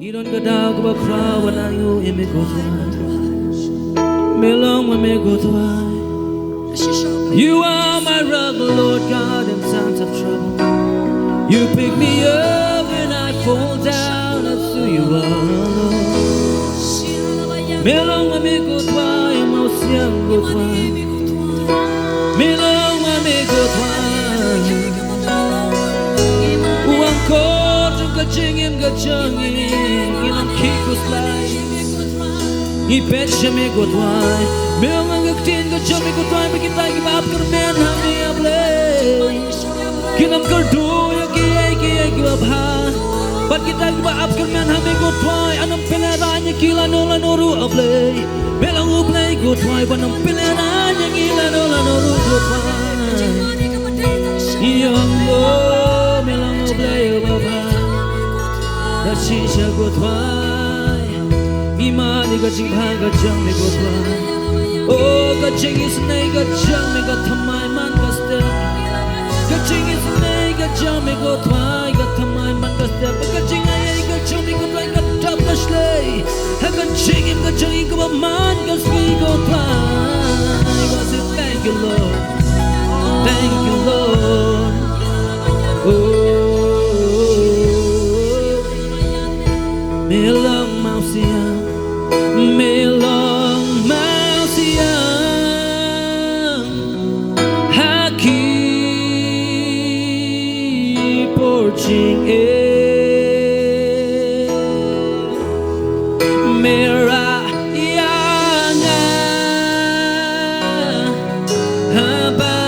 Iron gadao ko ba crowd wala yung imigo Melong mamigo You are my rock, Lord God, in times of trouble. You pick me up when I fall down. That's who you are, Lord. Melong mamigo yung mausiyang gutwa Melong mamigo Uang ko yung kachingim Inang kikos lai Ipet siya may gutway Melong ang gagtin ko siya may gutway Magkita kibab karmen hami ablay Kinam karduya kiyay kibabha Ba't kita kibab karmen hami gutway Anong pileranya kila nola noru ablay Melong ublay gutway Anong pileranya kila nola noru gutway Iyang mo Melong ublay ubabha Dashi siya gutway Imani gajing haga jang me gotway Oh gajing is nay gajang me gathamay man gaster Gajing is nay gajang me gotway gathamay man gaster Gajing ay gajang me gotway gatap gashlay Gajing im gajang ko ba man gasmi gotway I say thank you Lord Thank you Lord Oh Melong mau siang Melong mau siang Haki porching Merah yanga Habanga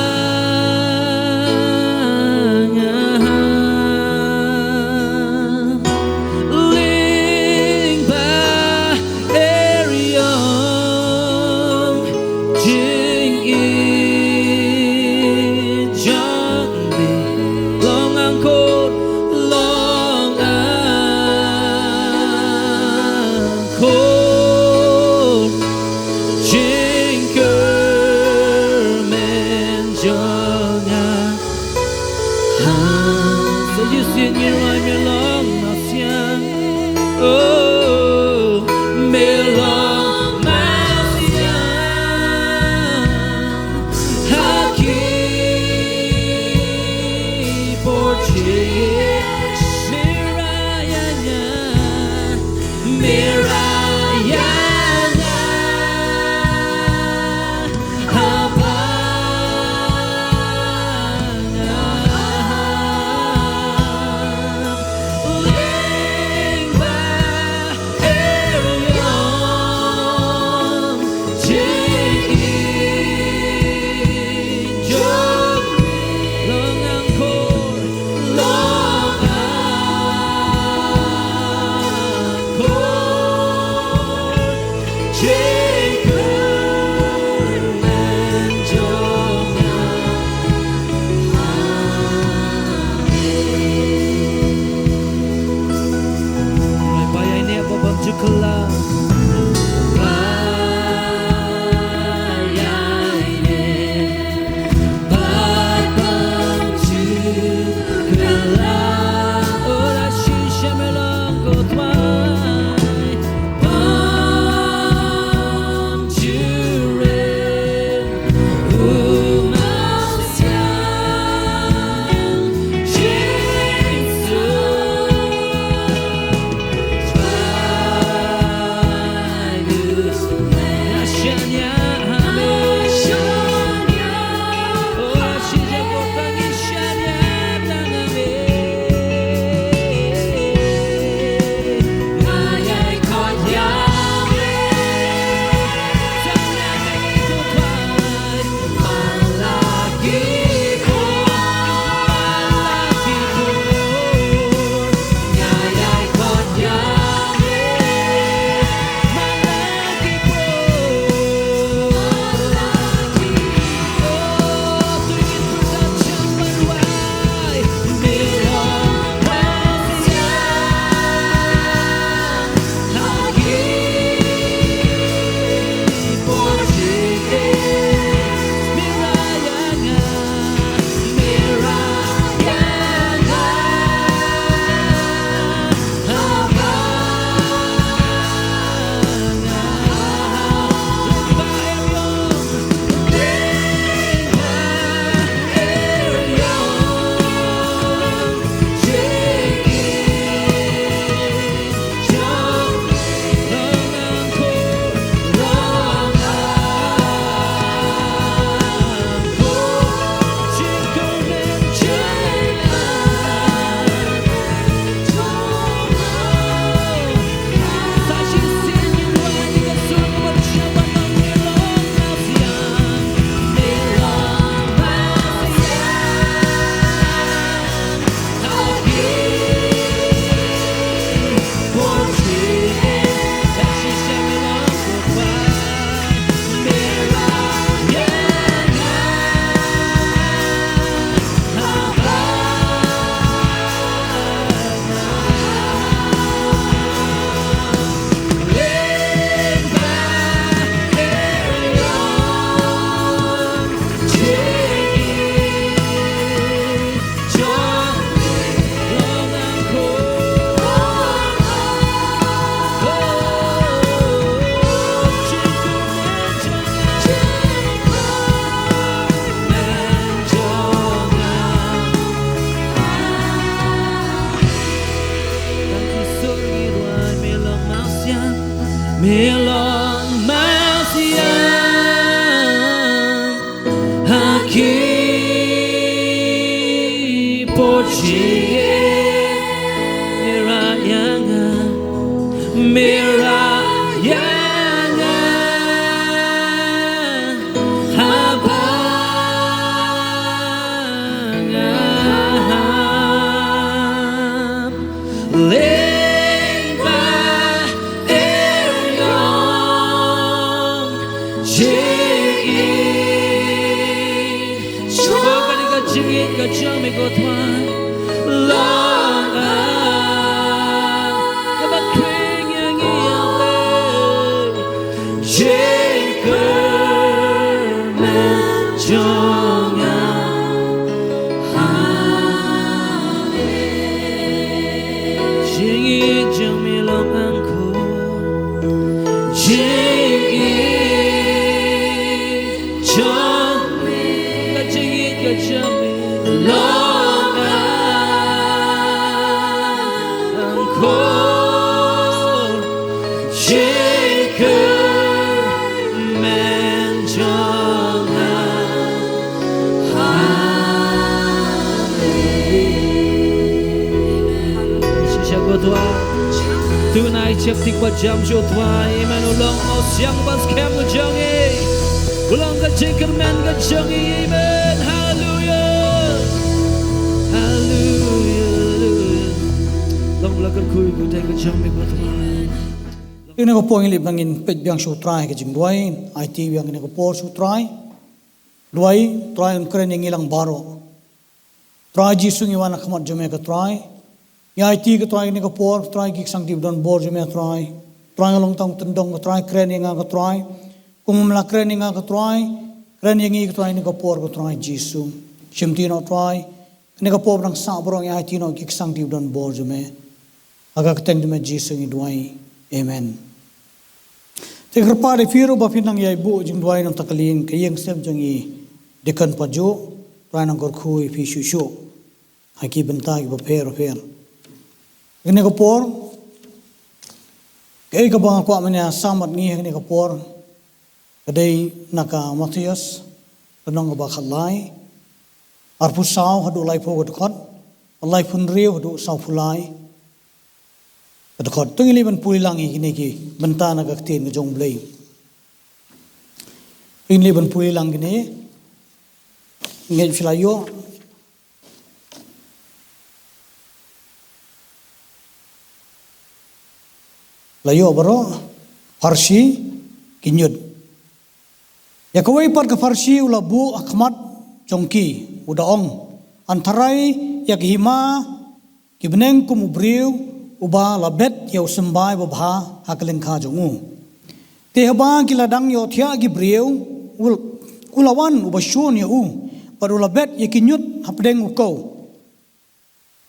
So you see me right me long mau siang Oh me long mau siang Haki porching Mirayanya Mirayanya 기뻐지게 미라 향한 미라 향한 하방암 랭바 에용 지인 주거가리가 지인가 점이고 더 Tunai cep tik jam jo tuai man ulong mau siang bas kem jangi ulong ka jengker man ka jangi amen hallelujah hallelujah long la kan kui ku tai ka jangi ko tuai ina ko poing li bangin pet biang su trai ka jing duai IT biang ina ko por su trai duai trai an kren ngilang baro trai ji sungi wana khamat jome ka trai ya IT ka try ni ka por try ki sang ti don bor jeme try long tang tendong ka try kren nga ka try kum la kren nga ka try kren ngi ka try ni ka por ka try jisu shimti no try ni ka por nang sa bro ya IT no ki sang ti don bor jeme aga ka teng me jisu ngi duai amen te krpa de firu ba pinang yai bu jing duai no takalin ka yeng sem jangi dekan pa jo try nang kor khui fi shu shu haki benta ki ba fer ini kapor, kaya kabang ako amanya samat ni ini kapor, kadai naka Matius, kanong kabakalay, arpu saw hadu lay po kadukot, alay punriyo hadu saw pulay, kadukot. Tung iliban puli lang ini ki benta nagaktin ng jong blay. Iliban puli lang ini, ngayon sila yo. Layo baro Farsi kinyud ya kawai par ka Farsi ulabu akmat jongki udaong antarai ya hima kibneng kumubriu uba labet ya usembai babha hakaling kha jongu tehba kiladang yo thia gibriu ulawan uba shon ya par ulabet ya kinyud hapdeng ukau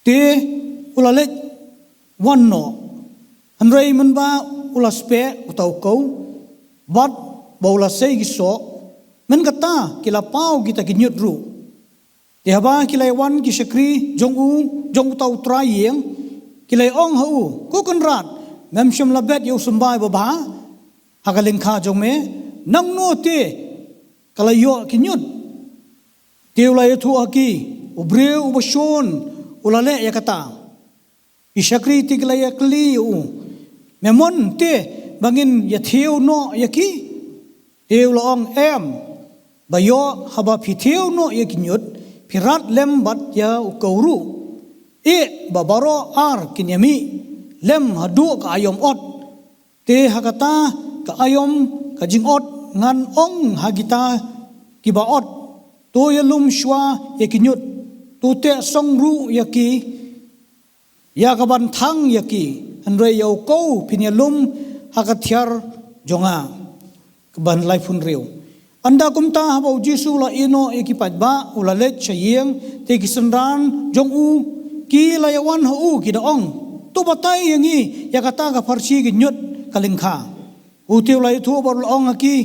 te ulalet wanno Andrei menba ulas pe utau kau bat baula sei giso men kata kila pau kita kinyut ru tiaba kilai wan ki sekri jong utau trayeng kilai ong hau ko konrat mem sham labet yo sembai baba hagaling kha jong me nang no te kala yo kinyut teulai thu aki ubre ubashon ulale ya kata isakri tiklai akli memon te bangin ya thiu no yaki teu long em bayo haba phi thiu no yakinyut phirat lem bat ya ukauru e babaro ar kinyami lem hadu ka ayom ot te hakata ka ayom ka jing ot ngan ong hagita kiba ot to yalum shwa yakinyut tu te song ru yaki ya kaban thang yaki Andrei yau kau pinyalum hakathiar jonga keban lai pun riu anda kumta haba jisu la ino ekipat ba ulalet chayeng te kisandran jongu ki layawan hu ki daong tu batai yangi yakata ka Farsi ki nyut kalingkha utiu lai thu bar ong aki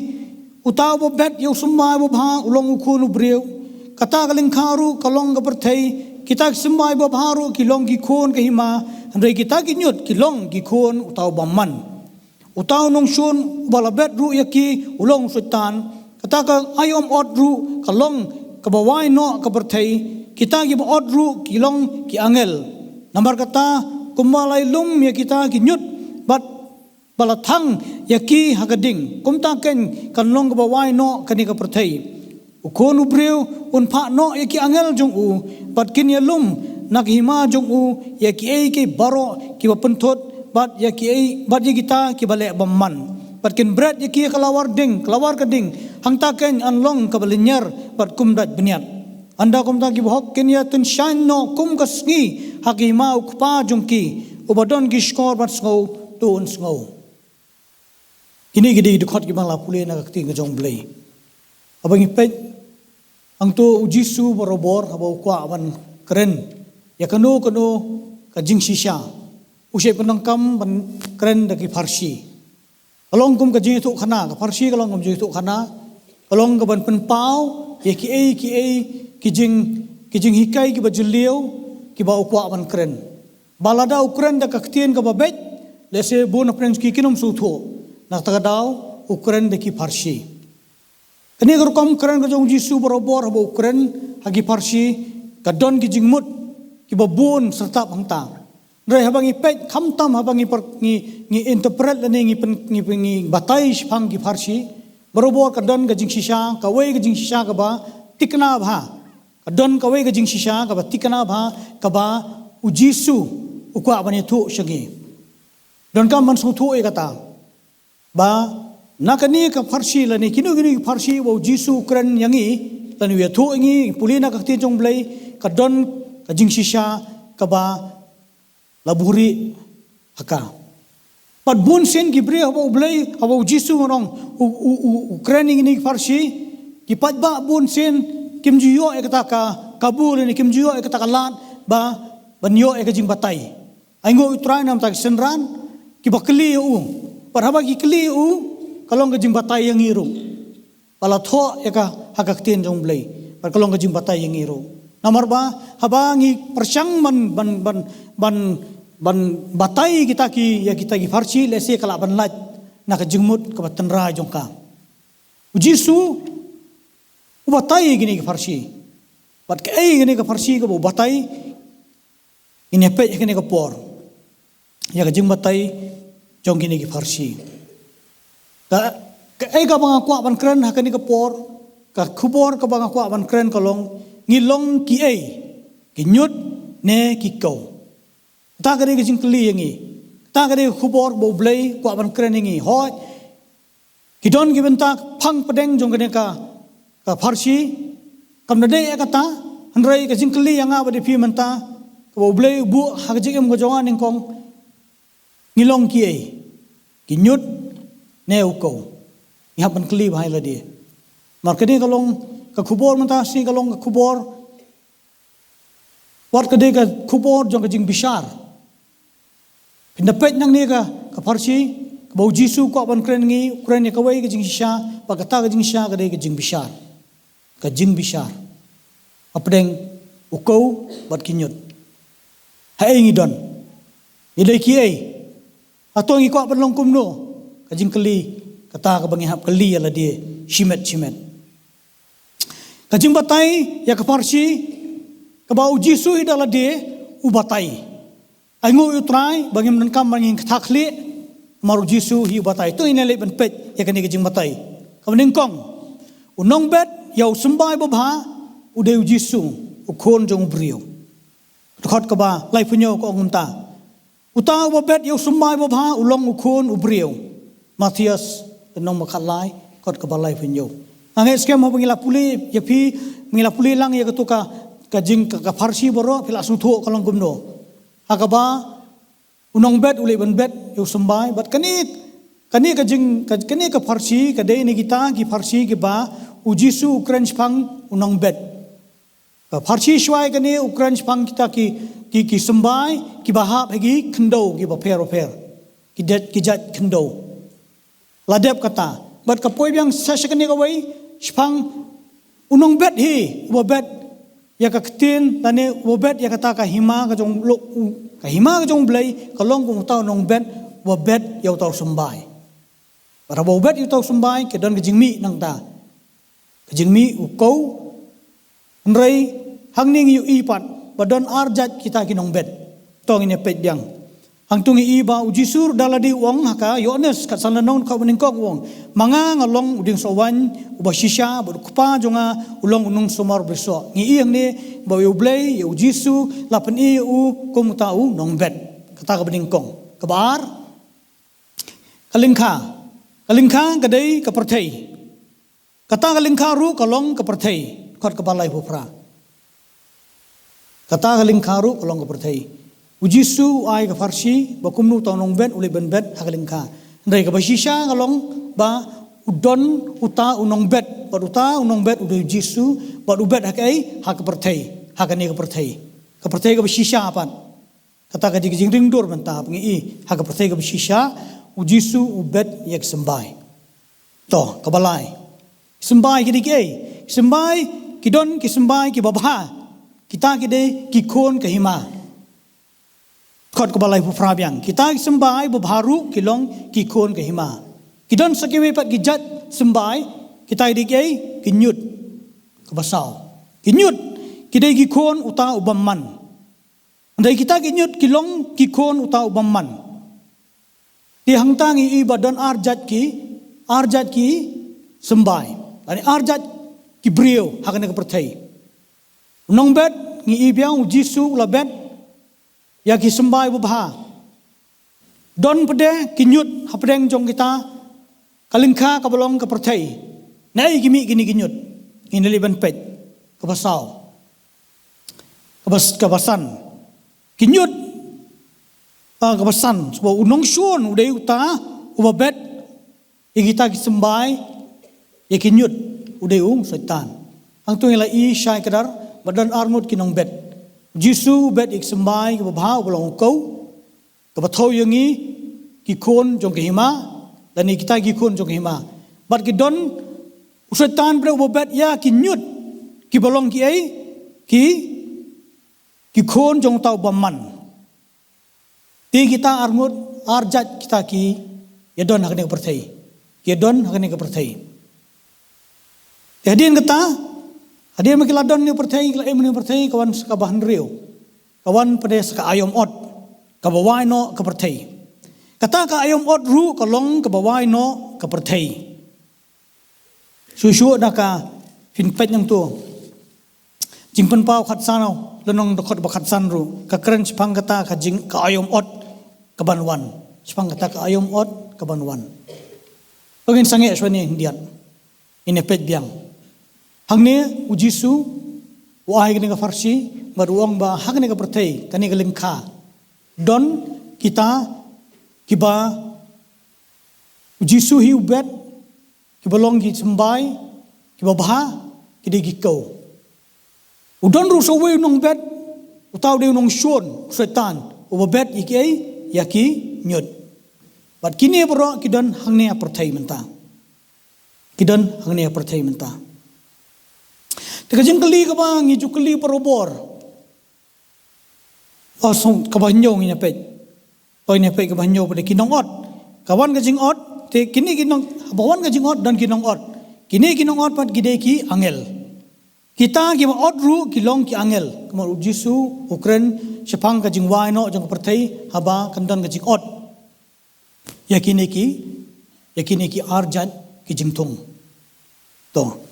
utaw bo bet yau summa bo bha ulong ukhunu briu kata kalingkha ru kalong ka perthai kita summa bo bha ru kilong ki khon ka hima Andrei kita kinyut kilong gikon utaw baman utaw nong shun balabet ru yaki ulong sultan kata ka ayom ot ru kalong kabawai no kabertai kita ki baot ru kilong ki angel nambar kata kumalai lum ya kita ki nyut bat balathang ya ki hagading kumta ken kanlong kabawai no kani kabertai ukon ubreu un pha no ya ki angel jong u bat kin ya lum nak hima jong u ya ki ei ki baro ki bapentot bat ya ki ei bat ya kita ki bale bamman bat kin bread ya ki kelawar keding hang ta ken anlong kabalinyer bat kumdat beniat anda kum ta ki bahok ken ya ten shan no kum kasngi hakima ukpa jongki ubadon ki skor bat sngau tun sngau ini gidi dukhat ki bangla pule na kakti ngajong blai abang ipet ang tu ujisu borobor abo kwa ban keren ya kanu kajing shisha usai penangkam ban keren daki farsi kalong kum kajing itu khana ka farsi kalong kum itu khana kalong ka ban penpau ya ki ei kijing hikai ki bajulio ki ba ukwa ban keren balada ukren da kaktien ka babet lese bon friends ki kinom sutho nak tagadau ukren daki farsi kani gerkom keren ka jong jisu borobor abo ukren hagi farsi kadon ki jingmut ki babun serta bangta Rai habang ipet kamtam habang ngi interpret lani ngi batai shpang ki farsi berobor kadon ka jing shisha ka wei ka jing shisha ka ba tikna bha kadon ka wei ka jing shisha ka ba tikna bha ka ba ujisu ukwa bani thu shagi don ka man su thu e kata ba nakani ka farsi lani kinu farsi wo jisu ukran yangi lani we thu ngi pulina ka ti jong blai kadon ka jing shisha ka ba laburi haka pat bun sen gibre abo blai abo jisu ngong ukraini ni farsi ki pat ba bun sen kim jiyo e kata ka kabul ni kim jiyo e kata ka lat ba banyo e ka jing batai aingo utrai nam tak senran ki bakli u parhaba ki kli u kalong ka jing batai yang iru pala tho e ka hakak tin jong blai par kalong ka jing batai yang iru nomor ba habangi persang ban batai kita ki farsi lese kala ban lat nak jengmut ka batenra jongka ujisu batai gini ki farsi bat ke gini ka farsi ka batai ini pe gini ka por ya ka jeng batai jong gini ki farsi ka ka bang kwa ban kren hakani ka por ka khubor ka bang kwa ban kren kalong ngilong ki kinyut ne ki kau ta gare ke jingkli yangi ta gare khubor bo blai kwa ban kren yangi hoi kidon giben ta phang padeng jong gane ka farsi kam de ya kata handrai ke jingkli yanga ba de phi manta bo blai bu ha ke jingem go jonga ning kong ngilong ki kinyut ne uko ya ban kli bai la de mar ke de kalong ka khubor manta si kalong ka khubor wat ke de ka khubor jong ka jing bishar Pindapat nang ni ka farsi bau jisu ko ban kren ngi kren ni kawai ka jing shisha pagata ka jing shisha ka dai ka jing bishar apdeng ukau bat kinyut hai ngi don idai ki atau ngi ko ban long kum no ka jing keli kata ka bangi hap keli ala dia shimet ka jing batai ya ka farsi ka bau jisu idala dia ubatai Aingo utrai bagi menenkam bagi takli maru jisu hi batai tu ini leben pet ya kani kejing batai kemudian kong unong bet yau sembai babha udai jisu ukon jong brio khot ka ba lai punyo ko ngunta uta bet yau sembai babha ulong ukon ubrio Matias nong makalai khot ka ba lai punyo ange skem ho bangila puli ya pi mangila puli lang ya ketuka kajing ka farsi boro pila suthu kalong gumno Akaba unong bet ule ban bet yo sembai bat kani ka farsi ka dei ni kita ki farsi ki ba ujisu ukran spang unong bet ka farsi shwai kani ukran spang kita ki sembai ki bahap hagi kendo ki ba per ki jat kendo ladep kata bat ka poi biang sashakani ka wai spang unong bet hi wa bet ya ka ketin tane wobet ya kata ka hima ka jong blai kalong kung tao nong bet wobet ya tao sembai para wobet ya tao sembai ke don ke jingmi nang ta ke jingmi ukau Nrai hang ning yu ipat badon arjat kita kinong bet. Tong ini pet biang. Hang tungi iba ujisur daladi wong haka Yohanes kat sananon ka meningkong wong. Manga ngalong uding sowan uba shisha berkupa jonga ulong unung somar beso. Ngi iyang ni ba ublay yu jisu lapen i u kumutau nong bet. Kata ka meningkong. Kabar kalingka kadai kapertei. Kata kalingka ru kalong kapertei. Kot kepalai pupra. Kata kalingka ru kalong kapertei. Ujisu ay ka farsi ba kumnu taw nong bet uli ben bet hakalingka. Ndai ka basisha kalong ba udon uta unong bet ba uta unong bet udah ujisu ba ubet hakai hakapertei hakani kapertei. Kapertei ka basisha apan. Kata ka jing ringdor mentah ngi hakapertei ka basisha ujisu ubet yak sembai. To kabalai. Sembai kidi sembai kidon ki sembai ki babha. Kita kide ki kon ka hima. Kot kebalai pufrabiang. Kita sembai berbaru kilong kikon ke hima. Kidon sakiwe pat gijat sembai kita idikai kinyut kebasau. Kinyut kidai kikon uta ubamman. Andai kita kinyut kilong kikon uta ubamman. Di hangtangi ibadan arjat ki sembai. Ani arjat ki brio hakane kepertai. Nong bet ngi ibiang ujisu labet ya ki sembai bubha don pede kinyut hapdeng jong kita kalingka kabolong kapertai nai gimi gini kinyut ineli ben pet kabasau kabasan kinyut kabasan sebuah unong syun udai uta ubabet ya kita ki sembai ya kinyut udai setan ang tu ila i syai kadar badan armut kinong bet Jisu bet ik sembai ke babha bolong kau ke bathau yangi ki kon jong ke hima dan kita ki kon jong ke hima bat ki don usatan bre bet ya ki nyut ki bolong ki ai ki kon jong tau baman ti kita armut arjat kita ki ya don hakne pertai ki don hakne pertai hadian kata Hadir makiladon ni pertai kila ni pertai kawan sekabahan rio. Kawan pada seka ayom ot kabawai no ke pertai. Kata ka ayom ot ru kalong kabawai no ke pertai. Susu naka finpet yang tu. Jingpen pau khat sanau lenong dokot bakat sanru. Ka keren sipang kata ka jing ka ayom ot kabanwan. Sipang kata ka ayom ot kabanwan. Pagin sange swani diat. Ini pet biang. Hangne ujisu wahai kene ka farsi maruang ba hakne ka pertai kani ka lingka don kita kiba ujisu hi ubet kibalong ki sembai kiba baha kide gikau udon ru sowe nong bet utau de nong shon setan ubet ikai yaki nyut bat kini bro kidon hangne pertai menta kidon hangne pertai menta Tekajeng keli kabang hiju keli perobor. Song kabanyo ngi nepet. Toy nepet kabanyo pada kinong ot. Kawan kajing ot te kini kinong bawan kajing ot dan kinong ot. Kini kinong ot pat gideki angel. Kita ki ot ru kilong ki angel. Kamar ujisu ukren sepang kajing wai no jang pertai haba kandan kajing ot. Yakini ki arjat ki jingtung. To.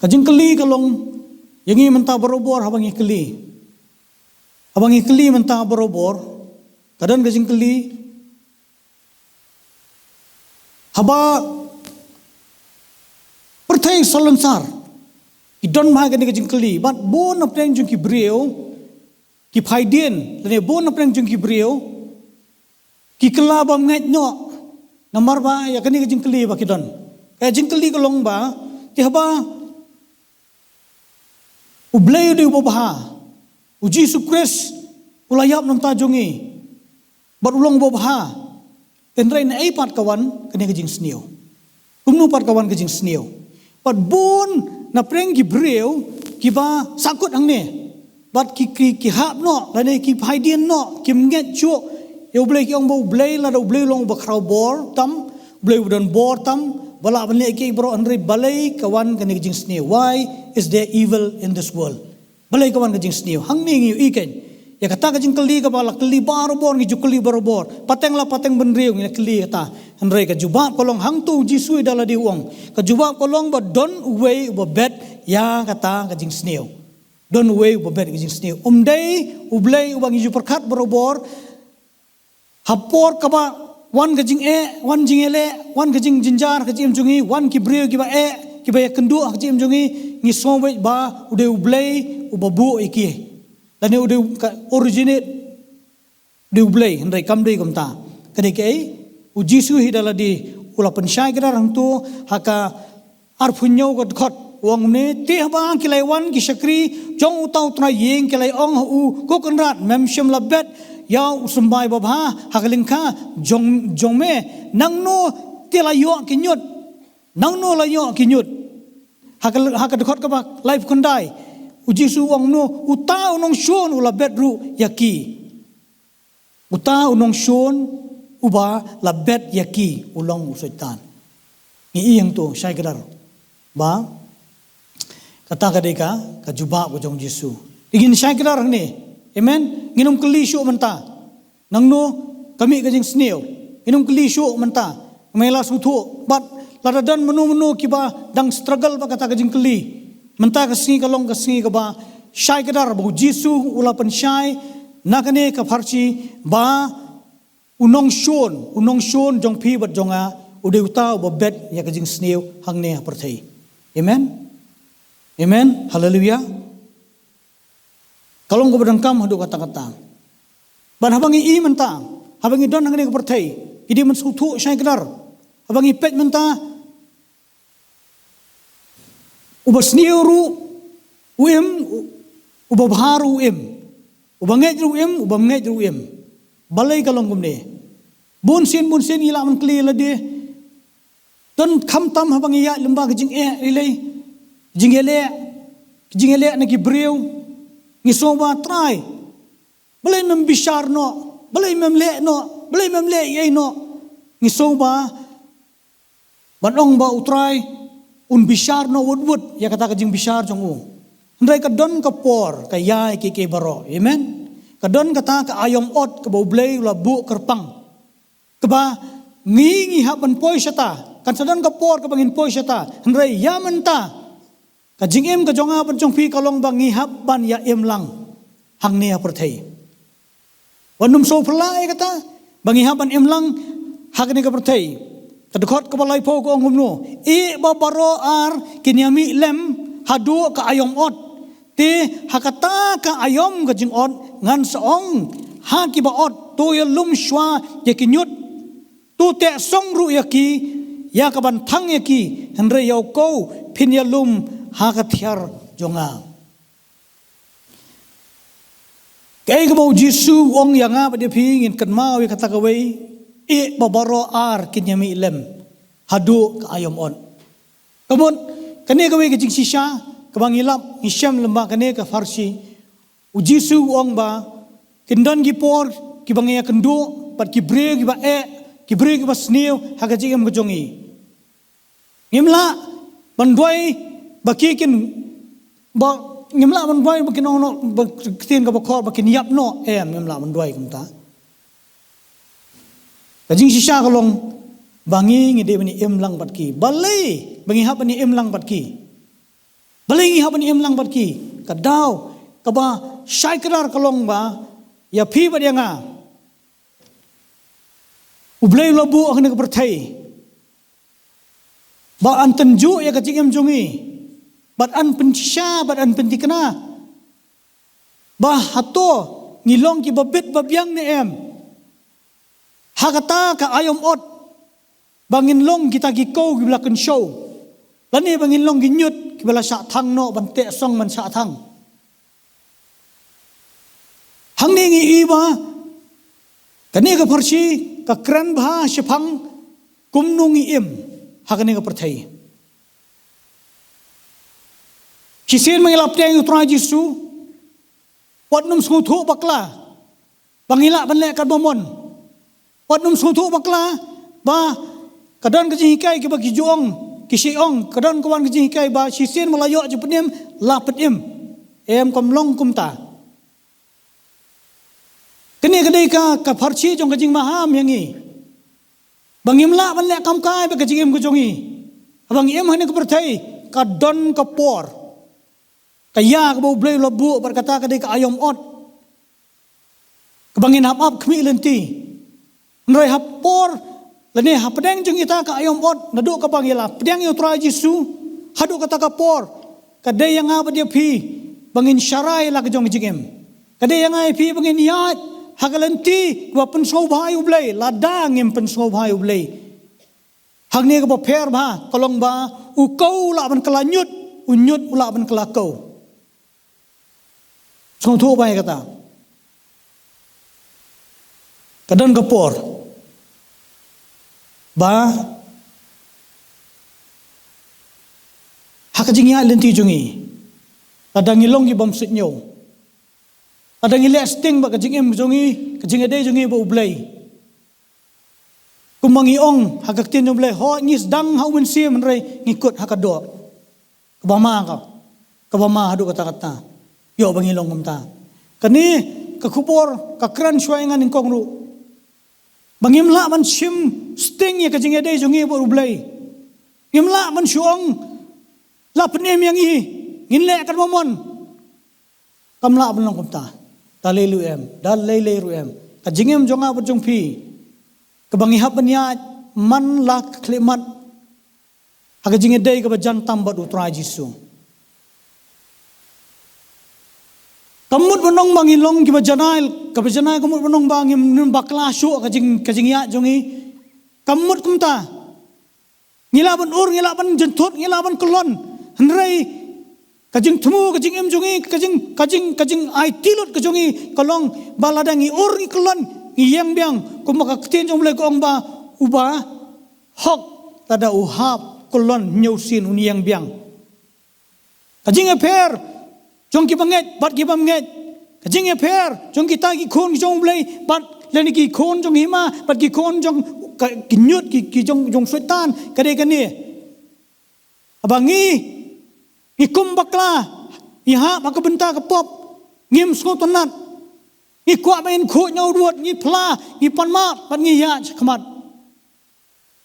Kajing keli kalong yangi mentah berobor habangi keli. Habangi keli mentah berobor. Kadang kajing keli haba pertai solonsar. Idon mah kajing keli. Bat bon apeng jung ki brio ki phaidien lene bon apeng jung ki brio ki kela bam ngai no namar ba ya kani kajing keli ba kidon. Kajing keli kalong ba ki haba ublay di ubabaha uji sukres ulayap nam tajongi barulong ubabaha tenray na ipat kawan kani kajing sniyo kumnu pat kawan kajing sniyo pat bon na preng ki breu ki ba sakut angne bat ki hap no lane ki phaidien no kim nget chu yo ublay ki ong bo ublay la ublay long ba kraw bor tam ublay udan bor tam bala ban le ki bro anre balai kawan kan jing snew. Why is there evil in this world? Balai kawan ka jing snew. Hang ni ngi iken. Ya kata ka jing keli ka bala keli baro bor ngi jukeli baro bor. Pateng la pateng benriu ngi keli kata. Anre ka jubab kolong hang tu jisui dala di uang. Ka jubab kolong ba don way ba bet ya kata ka jing snew. Don way ba bet ka jing snew. Day ublay ubang iju perkat baro bor. Hapor ka ba wan ka jing wan jing ele, wan ka jing jinjar ka jing jungi, wan ki brio ki ba ki ba kendu ka jing jungi, ngi somwe ba ude ublay ubabu iki. Dan ude originate de ublay ndai kam dei komta. Kade kai ujisu hidala di ula pensyai kira rang tu haka arpunyo got khot wang ne ti ba kilai wan ki sakri jong utau tra yeng kilai ong u ko konrat mem shem labet ya usumbai babha hakalingka jong me nang no tilayo kinyut nang no layo kinyut hakal dekhot ka ba life kondai uji su wang no uta unong shon ula bedru yaki uta unong shon uba la bed yaki ulong usaitan ni iyang to syai kadar ba kata kadeka ka juba ko jong Jesu ingin syai kadar ni. Amen. Nginom kelisyo menta. Nang no kami kajing snew. Nginom kelisyo menta. Mela sutu. But ladadan menu kiba dang struggle ba kata kajing keli. Menta kasingi kalong kasingi kaba syai kadar ba Jesu ulapan syai nakane ka farci ba unong shon jong pi bat jonga ude utau ba bet ya kajing snew hangne perthai. Amen. Amen. Hallelujah. Kalau kau berdengkam hadu kata-kata, ban habangi I mentah, habangi don hangne kepertai, idi mensutu syai kedar, habangi pet mentah, ubas niuru, ubabharu ubangej balai kalong kumne, bunsin ila menkeli lade, don kamtam habangi ya lembah kejing ilai, jingele naki beriu. Ngisoba try balay membishar no balay memle yay no ngisoba banong ba utray un bishar no wood ya kata kajing bishar jongu ndai ka don ka por ka yai ke baro. Amen. Ka don kata ka ayom ot ka boblay labu kerpang ka ba ngi haban poi syata kan sadon ka por ka bangin poi syata ndai ya menta kajing em ka jonga ban jong pi kalong bang ngihap ban ya em lang hang nia perthai wanum so phlai kata bang ngihap ban em lang hak ni ka perthai kadkhot ka balai po ko ngum no I babaro ar kinyami lem hadu ka ayom ot te hakata ka ayom ka jing ot ngan saong ha ki ba ot to ya lum shwa ya kinyut tu te song ru ya ki ya ka ban thang ya ki henre yau ko phin ya lum hakathiar jonga. Kaya kau Jesu ong yang apa dia pingin kan mau ya kata kau babaro ar kinyami lem hadu ka ayom on. Kemun kene kau kecing sisa kebang ilap isyam lembah kene ka farsi. Jesu ong ba kindan gipor kibang ya kendu pat kibre kiba kibre kiba snew hakajing em kejongi. Ngimla bandwai bakikin ba ngimla man boy bakin ono bakin ka bakor bakin yap no ngimla man boy kumta kajing sisa kalong bangi ngide bani lang batki balai bangi hap bani lang batki balai ngi hap bani lang batki kadau kaba syai kadar kalong ba ya pi ba dia nga ublay labu akne ka perthai ba antenju ya kajing em jungi bat an pensya bat an pentikna bah hato ngilong ki babit babyang ni em hakata ka ayom ot bangin long kita giko gibla kan show lani bangin long ginyut kibala sa thang no bante song man sa thang hang ni ngi iba kani ka parsi ka kran bha shphang kumnungi im hakani ka perthai Kisin mengilap dia yang utara Jesu, wat num sutu bakla, bangila banlek kat bomon, wat num sutu bakla, ba kadon ka jing hikai ki ba ki juong ki siong kadon kawan ka jing hikai ba sisen malayo je penim la petim em kom long kum ta kene kadai ka pharchi jong ka jing maham yangi bangim la ban le kam kai ba ka jing em ku jongi abang em hane ka perthai ka don ka por kaya ka bo blei lobu berkata kadai ka ayom ot kabangin hap khmi lenti nroi hap por lani hap pedeng jong ita ka ayom ot nadu ka bangila pedeng yo tra jisu hadu kata ka por kadai yang apa dia pi bangin syarai la ka jong jingem kadai yang ai pi bangin yat hagalenti wa pen so bhai ublei ladang em pen so bhai ublei hagne ka ba pher ba kolong ba u kau la ban kelanyut unyut ula ban kelakau song thu bai kata kadon kapor ba hakajingya lenti jungi tadang ilong gi bom sitnyo tadang ile sting ba kajingem jungi kajing ade jungi ba ublei kumangi ong hakaktin ublei ho ngis dang hau men sim rei ngikut hakado kabama hadu kata-kata yo bangilong kumta kani kakupor kakran syuaingan ingkong ru bangimla man sim sting ya kajing ade jungi ba ublei imla man syuong la penem yang i nginle kan momon kamla benong kumta dalelu em dalele ru em kajingem jonga bujung pi kebangi hap niat man la klimat hakajing ade ka bajan tambat utra jisu kamut benong bangilong ki bajanail ka bajanai kamut benong bangim bakla syu kajing ya jongi kamut kumta ngilaban ur ngilaban jentut ngilaban kelon henrei kajing temu kajing em jongi kajing ai tilut kajongi kolong baladangi ur ngi kelon ngi yang biang kumaka ktien jong le kong ba uba hok tada uhap kelon nyusin uni yang biang kajing eper jong ki banget bat ki banget kajing eper jong kita ki khon jong blei bat leni ki khon jong hima bat ki khon jong kinyut ki jong setan kade kani abangi ikum bakla iha maka benta kepop ngim skotonat ngi kwa main khu nyau ruot ngi pla ngi panma pan ngi ya khmat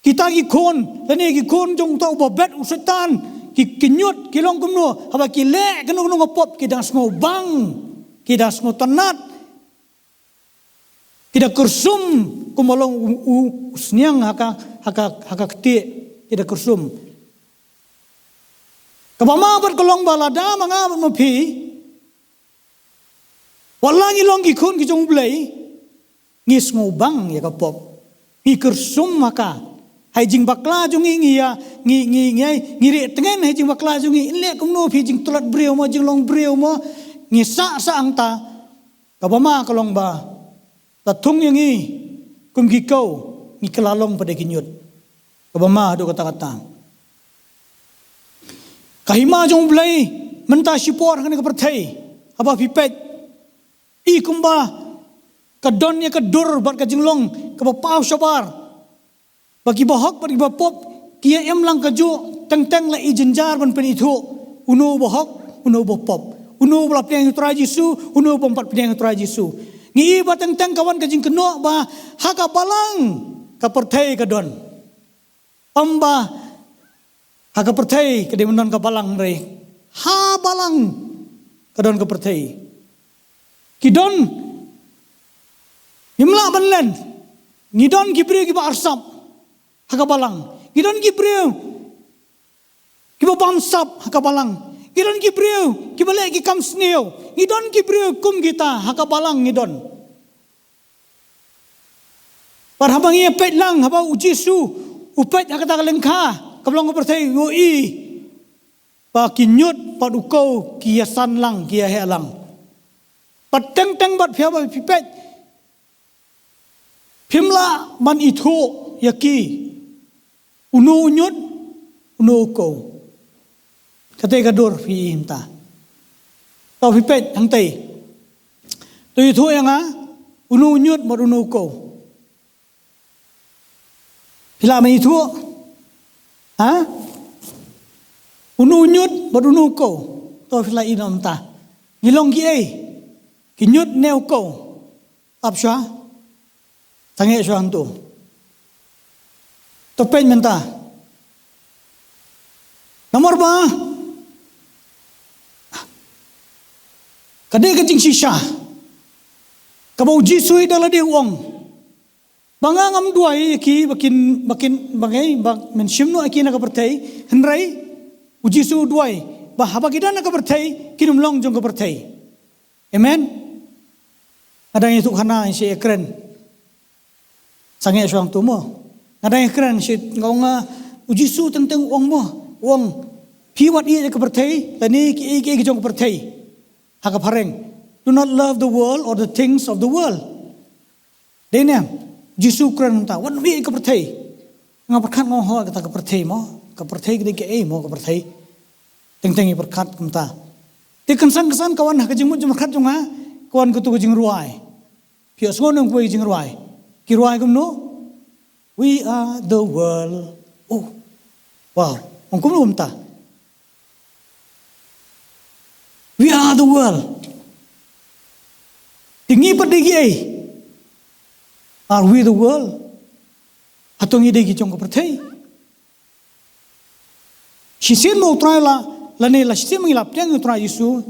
kita ki khon leni ki khon jong tau bo bet setan ki nyut ki long kumno haba ki le kanu ngopop ki das ngo bang ki das ngo tonat ki da kursum kumolong usniang haka kti ki da kursum kabama ber kolong balada manga mapi walangi long ki khon ki jong blei ngis ngo bang ya kapop ki kursum maka hai jing bakla jungi ngia ngi re tengen hai jing bakla jungi le kumno phi jing tulat breu mo jing long breu mo ngi sa angta kabama kalong ba tatung yangi kum ki kau ngi kelalong pada kinyut kabama do kata-kata kahima jong blai menta sipor kan ka perthai aba pipet i kumba kadon ya kadur bat ka jinglong ka pau sabar bagi bahok bagi bapop kia em lang kaju teng la ijenjar ban pen itu uno bahok uno bapop uno bla peng tra jisu uno bompat peng tra jisu ngi ba teng kawan kajing keno ba haka balang ka perthai kadon amba haka perthai kede menon ka balang re ha balang kadon ka perthai kidon imla banlen ngidon kibri ki ba arsap hakabalang gidon gibreu kiba bamsap hakabalang gidon gibreu kibale ki kamsneo gidon gibreu kum kita hakabalang gidon parhabang ia pet lang haba ujisu upet hakata kalengka kablong perthai woi pa kinyut padukau kiasan lang kia helang pateng bat phia ba pipet phimla man ithu yaki uno nyut uno ko kate kadur fi imta tau fi pet hang tai tu thu yang a uno nyut mod uno ko pila mai thu Ha? Unu nyut berunu ko. To fila inom ta. Ngilong ki ai. Kinyut neo ko. Apsha. Tangi shuang tu. To pen menta. Nomor ba? Kadai kecing shisha. Kabau jisui dalam dia uang. Bangangam dua iki bakin bangai menshimno iki nak bertai henrai ujisu dua bah kita nak bertai kinum long jong bertai. Amen. Ada yang itu kana si ekran. Sangai suang tu mo. Ada yang ekran si ngaunga ujisu tentang uang mo. Uang piwat ia ke bertai lani iki jong bertai. Haka pareng. Do not love the world or the things of the world. Dene Jisu kran ta wan wi ka perthai. Nga perkhat ngong ho ka ta ka perthai mo. Ka perthai ke ai mo ka perthai. Teng-teng i perkhat kum ta. Ti kansan kawan ha ka jingmut jum khat jonga kawan ku tu jing ruai. Pio sngon ng ku jing ruai. Ki ruai kum no. We are the world. Oh. Wow. Ong kum no ta. We are the world. Tingi padigi ai. Are we the world? Atong ide ki chong ko perthai. Sisen mo try la ne la sisen mo lap teng try Yesu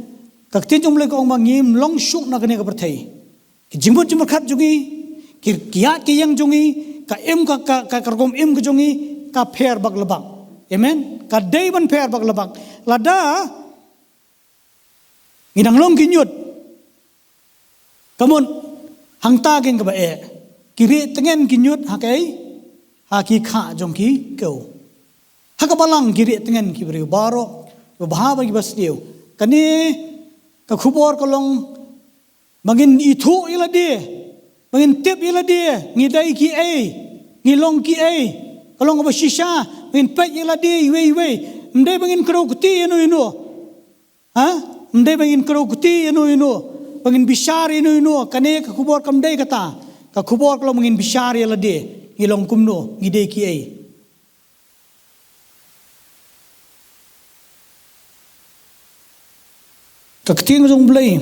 ka tin jom le ko ong mangim long shuk na kane ka perthai. Ki jimbut jum khat jugi ki kiat ki yang jungi ka em ka kargom em ka jungi ka pher bak lebak. Amen. Ka dei ban pher bak lebak. Lada ngidang long kinyut. Kamun hang ta gen ka ba kiri tengen kinyut hakai haki kha jong ki keu hakabalang kiri tengen ki beri baro bahaba ki bas diu kani ka khubor kolong mangin ithu ila de mangin tep ila de ngidai ki ai ngilong ki ai kolong ba shisha mangin pet ila de we mde mangin kro kuti inu ha mde mangin kro kuti inu mangin bishar inu kani ka khubor kam dei kata ka khubor kalau mungkin bishar ya lade ngilong kumno ngide ki ai ka kting jong blai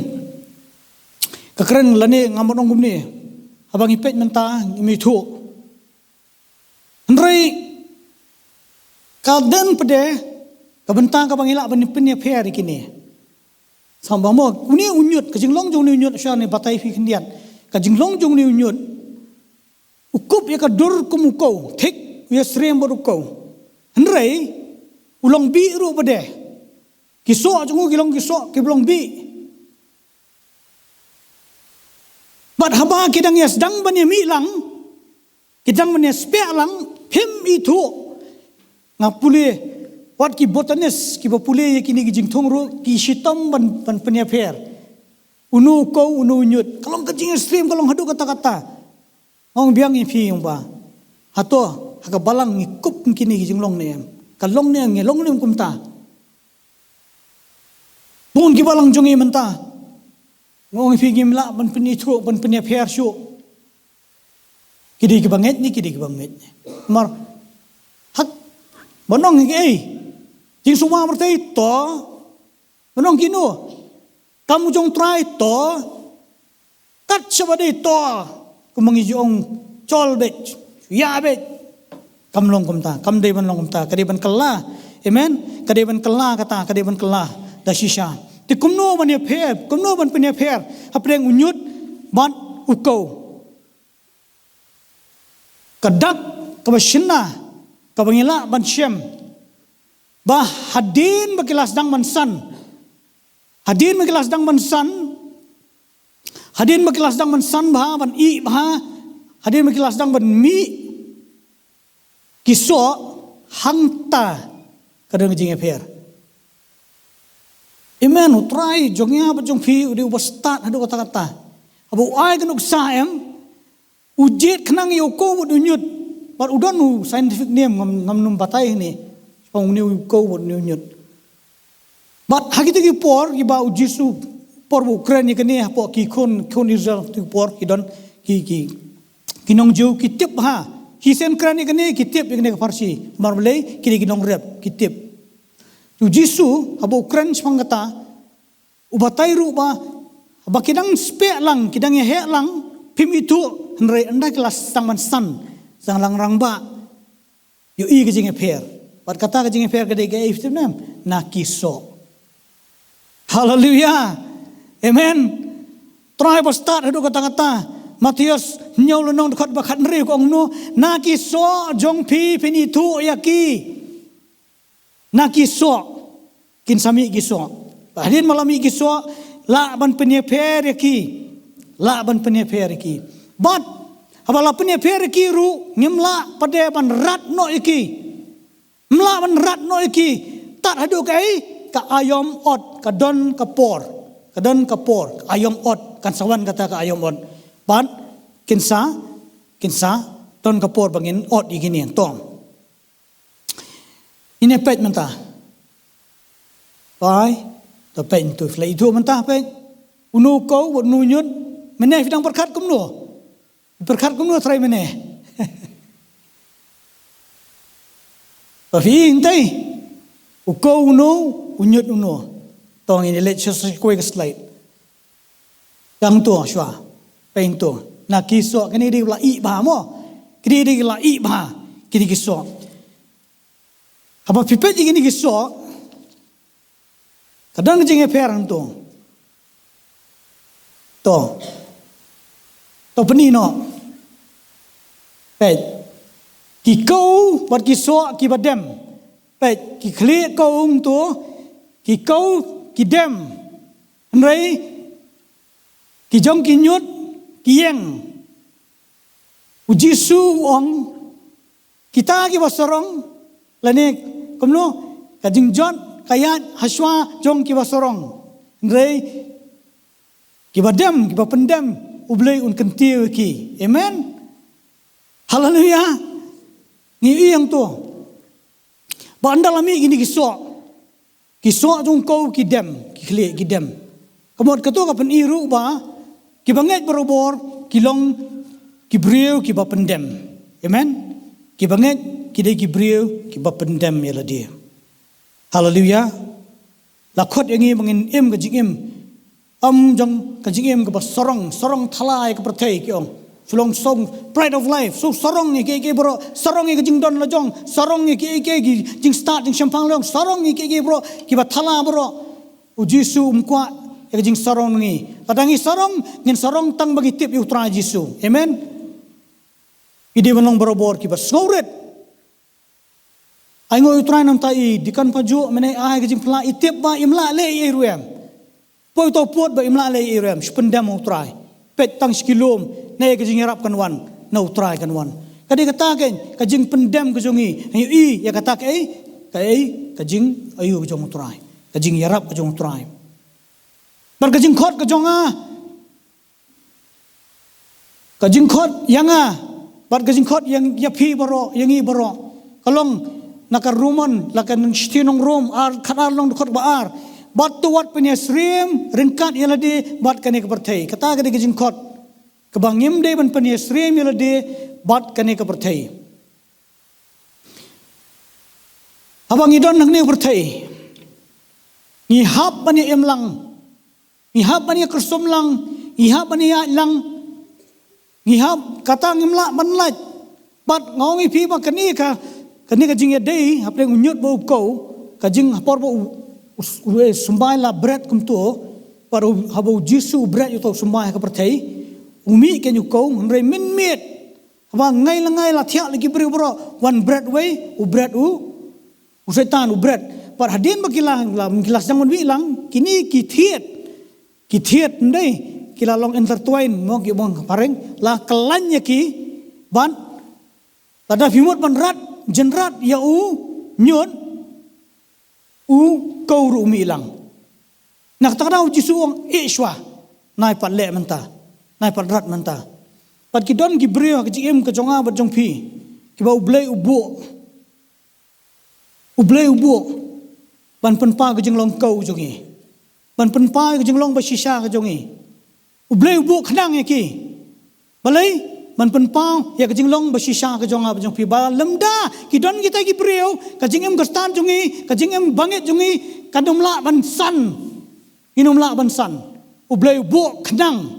ka kren lane ngamon ngum ni abang ipet menta ngimi thu ndrei ka den pede ka bentang ka bangila ban penya pher kini sambamo kuni unyut ka jinglong jong ni unyut sha ni batai fi khindian ka jinglong jong ni unyut ukup ya ka dur kumukau thik ya srem borukau hnrei ulong bi ru bade kiso jong gilong kiso ki blong bi bat haba kidang yes dang ban mi lang kidang ban yes pe lang phim itu ngapule wat ki botanis ki bopule kini ki jingthong ru ki sitom ban penya pher unu ko unu nyut kalong kajing stream kalong hadu kata-kata ong biang ipi yung ba hato haka balang ngikup kini ki jinglong ne kalong ne ngelong ne kumta bun ki balang jongi menta ngong ipi gimla ban peni tru ban penya pher shu kidi ki banget ni mar hak bonong ki ai jing suma bertai to bonong kinu kamu jong try to kat sabade to kumangi jong chol be ya be kamlong kumta kam dei ban long kumta kade ban kala amen kade ban kala kata kade ban kala da shisha ti kumno ban ye phe kumno ban penya pher apreng unyut ban ukau kadak kabashina kabangila ban shem bah hadin bakilas dang ban san hadin bakilas dang ban san hadin bakilas dang ban san bah ban i bah hadin bakilas dang ban mi kiso hangta kadang jing eper amen utrai jongya ba jong phi udi ubastat hadu kata-kata abu ai kanuk saem ujet khnang yoko bud unyut bar udanu scientific name ngam num batai ni pong new ko bud nyut but hagito ki por ki ba ujisu por Ukraine kani po ki khon Israel tu por ki don ki kinong jo ki tip ha hisen krani kene kitip kene ke Farsi marmele kini ginong rep kitip tu Jisu abo Ukraine spangata ubatai ruba aba kidang spek lang kidang he lang pim itu henry anda kelas tangman san sang lang rangba yo i kejing per pat kata kejing per kede ke iftim nam nakiso haleluya amen try ba start hadu kata-kata Matius nyau lenong dekat bakat neri ko ngno nakiso jong pi pinitu yaki nakiso kin sami kiso hadin malami kiso la ban penyeper yaki la ban penyeper yaki but abala penyeper yaki ru ngimla pade ban rat no yaki mla ban rat no yaki tat hadu kai ka ayom ot ka don kapor ayom ot kan sawan kata ka ayom ot ban kinsa ton kapor bangin ot igini tong ine pet menta pai to pen tu flai itu menta pe unu ko nu nyut meneh fidang perkat kumno trai meneh tapi intai uko unu unyut unu tong ini let sesuai ke slide yang tu shwa pento na kiso kini di la i ba mo kini di la i ba kini kiso apa pipet kini kiso kadang jinge perang to penino pet ki kau bat kiso ki badem pet ki kli kau tu ki kau ki dem nrai ki jong ki nyut Kieng Ujisu ong kita ki basorong lane kumno kajing John kayat haswa jong ki basorong ngrei ki badam ki bapendam ublei un kentiu ki amen haleluya ni yang tu ba andalami gini kiso jong kau ki dem ki khle ki dem kamot kato kapen iru ba ki banget berobor kilong ki brieu ki bapendem amen ki banget ki dei ki brieu ki bapendem yala dia haleluya lakot yangi mangin im ka jingim jong ka jingim ka sorong thalai ka perthai ki ong sulong song pride of life so sorong ni ke bro sorong ni ka jing don la jong sorong ni ke jing start jing champang long sorong ni ke bro ki ba thala bro ujisu umkwa ya jing sorong ni kadangi sorong ngin sorong tang bagi tip yu tra Jisu amen ide manong berobor ki bas ngauret ai ngoi tra nam tai dikan paju menai ai ka jing pla itip ba imla le ye ruem poi to pot ba imla le ye ruem spendam utrai pet tang skilom nei ka jing rap kan wan no utrai kan wan kadi kata ken ka jing pendam ka jongi ayu i ya kata ka jing ayu ka jong utrai ka jing yarap ka jong utrai berkajing khot kejonga kajing khot yanga berkajing khot yang yapi baro yangi baro kalong nakar ruman lakan stinong rom ar kanar long khot baar bat tu wat punya srim ringkat yalade bat kane kepertai kata kade kajing khot kebangim de ban punya srim yalade bat kane kepertai abang idon nak ne kepertai ni hab bani emlang ihab bani kersum lang ihab bani ya lang ihab kata ngimla banlaj bat ngongi pi ba kani ka jing dei apre unyut bo ko ka jing por bo sumbai la bread kum to par habo Jisu bread yo to sumbai ka perthai umi ke nyu ko ngrei min mit ba ngai la thia lagi bri bro one bread way u bread u setan u bread par hadin bakilang gilas jangan bilang kini kithiet ndai kila long intertwine mo ki bong pareng la kelanya ki ban tada fimut ban rat jenrat ya u nyut u kau ru mi lang nak takna u Jisu ong ishwa nai pat le menta nai pat rat menta pat ki don ki brio ki jim ka jonga ba jong pi ki ba ublei ubu ban penpa ka jing long kau jongi ban penpa ka jing long ba shisha ka jongi ublei ubu khnang ki balai man penpau ya kajing long basisha ka jonga bajong pi ba lemda ki don kita ki breu kajing em gastan jungi kajing em banget jungi kadum la ban san inum la ban san ublei bo khnang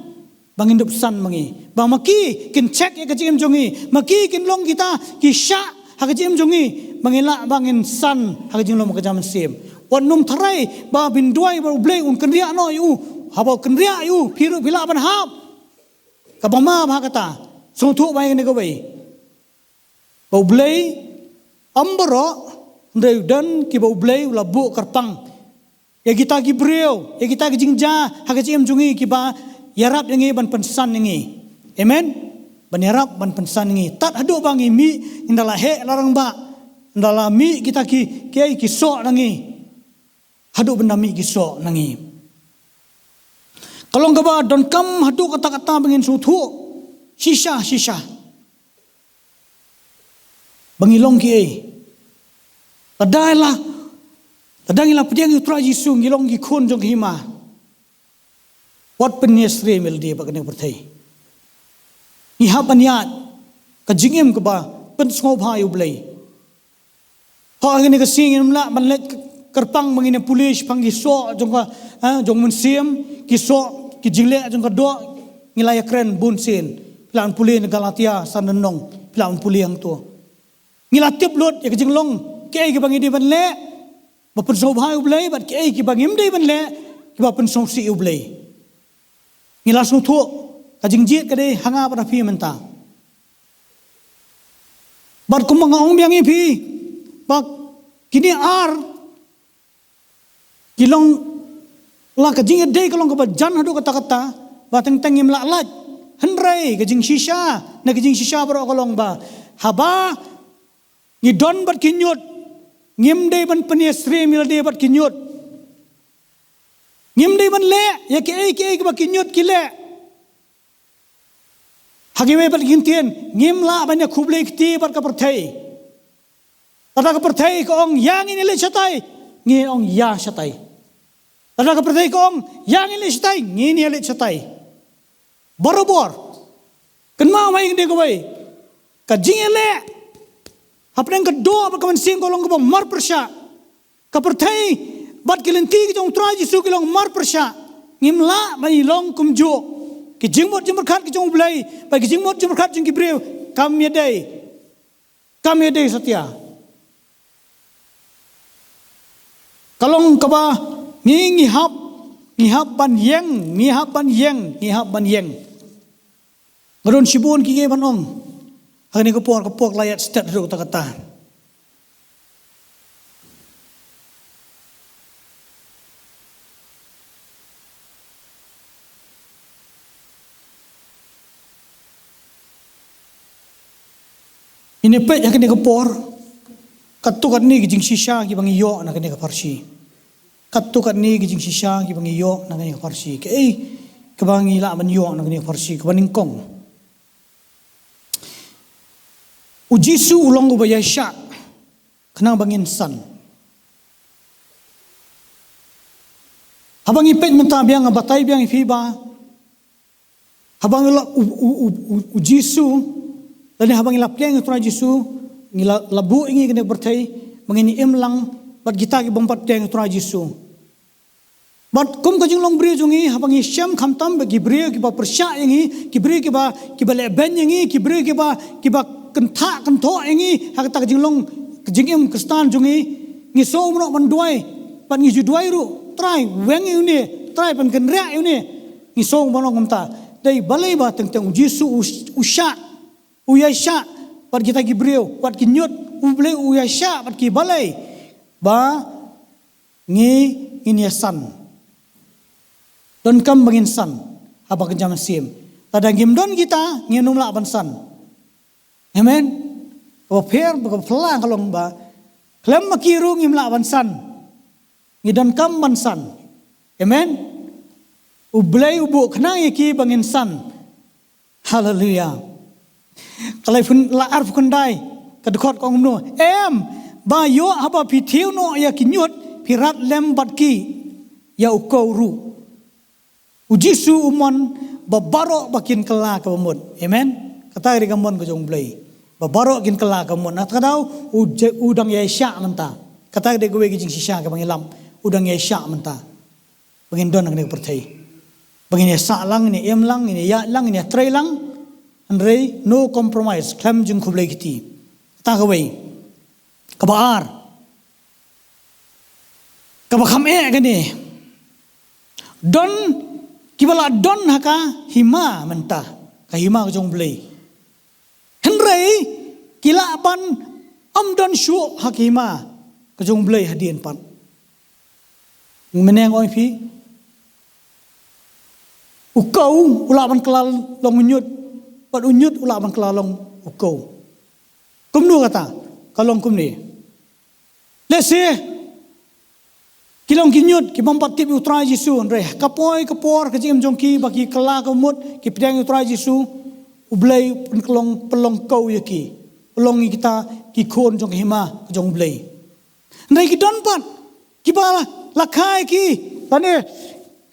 bangin dup san mangi ba maki kin check ya kajing em jungi maki kin long kita ki sha ha kajing em jungi mangila bangin san ha kajing long ka jam sim wan num tharai ba bin duai ba ublei un kenria no yu haba kenria yu piru pila ban hap ka bama ba kata song thu bai ne ko bai bau blei ambaro ndai dan ki bau blei la bu karpang ya kita ki breu ya kita ki jingja ha ka chem jungi ki ba yarap ngi ban pensan ngi amen ban yarap ban pensan ngi tat hadu bangi mi indala he larang ba indala mi kita ki kiai ki so ngi hadu benda mi ki so ngi kalau ngaba don kam hadu kata-kata bangin suthu shisha bangilong ki tadailah tadangila pediang utra Yesu ngilong ki khun jong hima wat penyesre meldi bakane perthai ni habanyat ka jingem ka ba pen sngo bha yu blai ha ngene ka singin la man let kerpang mangine pulis panggi so jong ka jong mun siam ki so ki jingle jong ka do ngilaya kren bun sin pilan puli ni Galatia sanenong pilan puli yang tu ngilatip lot ya kejing long ke ki bangi di ban le ba pen so bha yu blai bat ke ki bangim di ban le ki ba pen so si yu blai ngilas nu thu kajing jit kade hanga pada pi menta bar kumang ong biang pi bak kini ar kilong la kajing ede kalong ka jan hadu kata-kata ba teng-teng im la lat henrai kajing shisha na kajing shisha baro kalong ba haba ni don bat kinyut ngim de ban peniesre mil de bat kinyut ngim de ban le ya ke ba kinyut kile hagiwe bat gintien ngim la ban ya khuble kti bat ka perthai tada ka perthai ko ong yang ini le chatai ngi ong ya chatai tada ka perthai ko ong yang ini chatai ngi ni le chatai borobor kenma mai de ko bai ka jingele apneng ka do ba kaman sing kolong ko mar persya ka perthai bat kilenti ki jong tra Yesu ki long mar persya ngimla bai long kumjo ki jingmot jimur khat ki jong blai bai ki jingmot jimur khat jing ki breu kam ye dei satya kalong ka ba ngihap ban yeng ngadon sibun ki ge ban ong hani ko pok layat stat ru kata ini pet yakni ko por katukat ni gijing shisha ki bang iyo na kani ka farsi katukat ni gijing shisha ki bang iyo na kani ka farsi ke ka bang ila ban iyo na kani ka farsi ka baning kong ujisu ulong ubaya syak kenang bangin san habang ipet menta biang abatai biang ifiba habang ila ujisu dan habang ila pleng tura Yesu ngila labu ingi kene bertai mengini imlang bat kita ki bompat pleng tura Yesu bat kum kajing long bri jungi habang isyam khamtam bagi bri ki ba persya ingi ki bri ki ba le ben ingi ki bri ki ba kentha kentho ingi hakta jinglong jingim kristan jungi ngi so mno manduai pan ngi juduai ru trai weng ini trai pan kenria ini ngi so mno ngumta dai balai ba teng Yesu usya uyasya pat kita gibreu pat kinyut uble uyasya pat ki balai ba ngi inyasan don kam bangin san apa kejam sim tada gimdon kita nginum la ban san amen. Ko pher ko phla kalong ba klem makiru ngimla bansan ngidon kam bansan amen. Ublay ubu khnang iki bangin san haleluya kalai fun la arf kundai kadkhot kong no em ba yo haba pithiu no ya kinyut pirat lem batki ya ukau ujisu umon babaro bakin kala ka bamut amen. kata ri gamon ko jong blai babaro kin kala gamon nat kadau udang ye sya menta kata de gowe gijing sisya ka bangilam udang ye sya menta bangin don nang perthai bangin ye sa lang ni em lang ni ya lang ni trai lang andre no compromise klam jing khublai kiti ta gowe kabar kabakham gani don kibala don haka hima menta ka hima ko jong blai henrei kila ban am don shu hakima ko jong blai hadien pan meneng oi phi ukau ula ban kelal long unyut pat unyut ula ban kelal long ukau kumnu kata kalong kumni lese kilong kinyut ki bampat tip utra Yesu andre kapoi kapor ke jim jongki bagi kala kemut ki pedang utra Yesu ublai pelong pelong kau yaki pelong kita ki khon jong hima jong blai ndai ki don pat ki bala lakai ki tane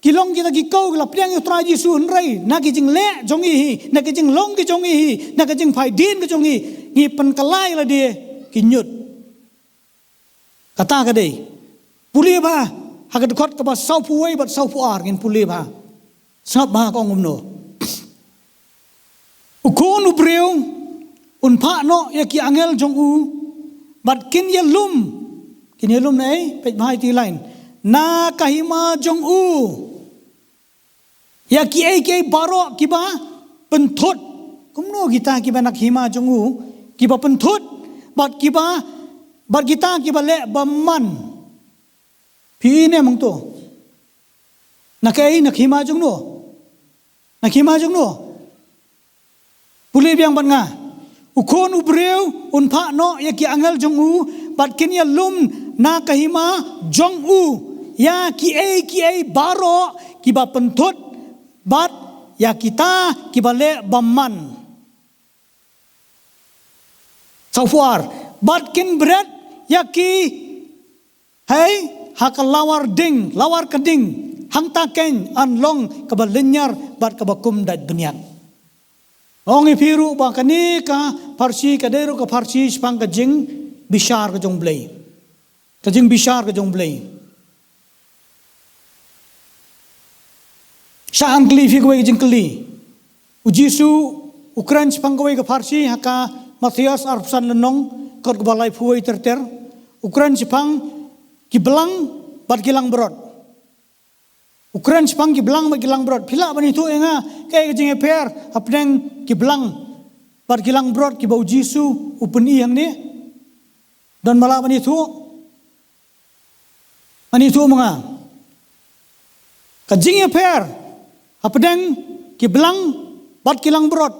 kilong kita ki kau la pedang utra Yesu ndai na ki jing le jong hi na ki jing long ki jong hi na ki jing phai din ki jong hi ngi pen kalai la dia kinyut kata ka dei puli ba hakat kot ka ba sau puai bat sau puar ngin puli ba sap ba ko ngumno ukon ubreu un pha no ya ki angel jong u bat kin ye lum nei pe bhai ti line na kahima jong u ya ki ai ke baro ki ba penthut kumno kita ki ba nak hima jong u ki ba penthut bat ki ba bat kita ki ba le baman pi ne mong to nakai nakhima jong no puli biang ban nga ukon ubreu un pha no ya ki angel jong u bat kin ya lum na kahima jong u ya ki ai baro ki ba penthut bat ya kita ki ba le baman saufuar bat kin bread ya ki hey hakal lawar keding hang taken an long ka balinyar bat ka bakum dat benian ong ipiru ba kani ka parsi ka deru ka parsi spang ka jing bishar ka jong blai ka jing bishar ka jong blai sa angli fi ko jing kli ujisu ukran spang ko ka parsi haka Matias arpsan lenong kot ka balai phuai terter ukran spang kibelang bat kilang berot ukran spang kibelang bat kilang berot pila bani tu enga kai jing per apneng kibelang bat kilang berot ki bau Jisu upeni yang ni dan malah bani tu manga ka jing per apneng kibelang bat kilang berot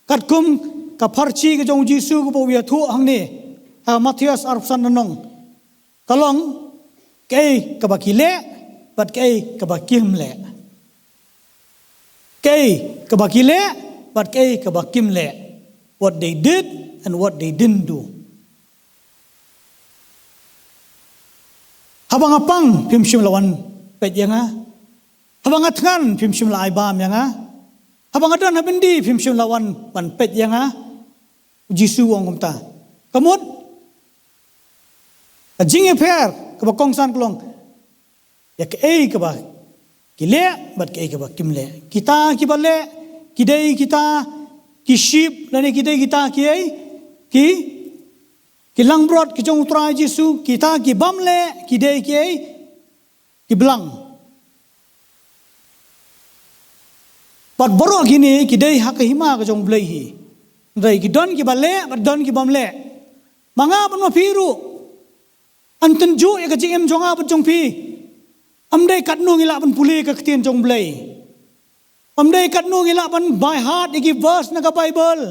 kat kum ka parchi ka jong Jisu ko bau ya tu hang ni Matias arpsan lenong kalong kay kabakile bat kay kabakimle kay kabakile bat kay kabakimle what they did and what they didn't do habang apang pimsim lawan pet yanga habang atngan pimsim la aibam yanga habang adan habendi pimsim lawan ban pet yanga Jisu wong kumta kamut jing per ka kong san klong ya ke ka ba kile bat ke ba kimle kita ki bale kidei kita ki ship lane kidei kita ki lang brot ki jong tra Jisu kita ki bamle kidei ki belang bat boro gini kidei hak hima ka jong blai hi dai ki don ki bale bat don ki bamle manga ban ma piru anten ju ya kajing em jonga bat jong pi amdai kat nu ngila ban puli ka ktien jong blai amdai kat nu ngila ban by heart iki verse na ka Bible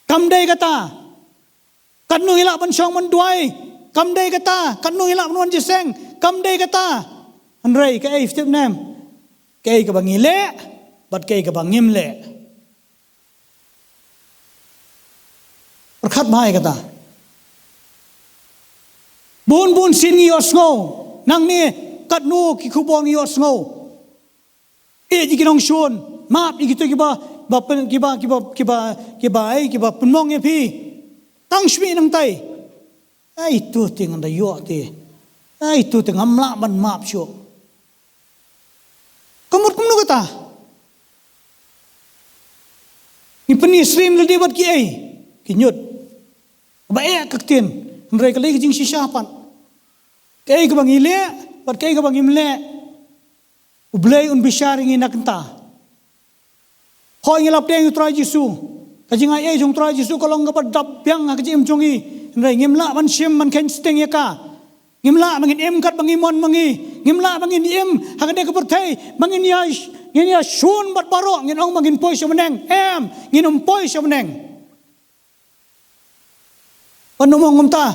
kamdai kata kat nu ngila ban song man duai kamdai kata kat nu ngila ban jiseng kamdai kata andrei ka ai step name ka ai ka bangile bat ka ai ka bangimle perkhat bhai kata Bun sin yos ngo nang ni kat nu ki khubong yos ngo e ji kinong shon map i gitu ki ba pen kiba penmong ya pi tang shmi nang tai ai tu ting anda yo ti ai tu ting amla ban map syo kamut kumno kata ni peni stream le debat ki ai kinyut ba e kaktien ndrai kali jing shishapan kai ka bang ile pat kai ka bang imle ublay un bisharing inakenta hoi ngilap deng utrai Jesu kajing ai jong utrai Jesu kolong ka dap yang ka jim jongi ndai ngimla man sim man ken steng ya ka ngimla mangin em kat bangimon mangi ngimla mangin em hagade ka pertai mangin ya shun bat baro ngin ong mangin poi semeneng em ngin poi semeneng panumong ngumta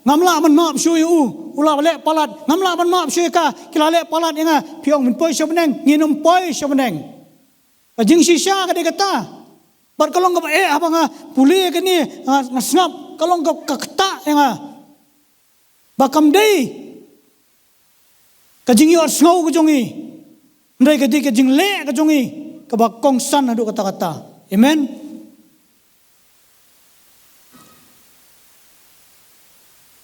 ngamla man maap syu ula le palat ngamla man maap syu ka kila le palat inga piong min poi semeneng ngin poi semeneng Jing sisya ka kata, bar kalong ka apa nga puli ka ni ngasngap kalong ka kakta nga bakam day kajing yor snow ka jongi ndai ka di kajing le ka jongi ka bakong san adu kata-kata. Amen.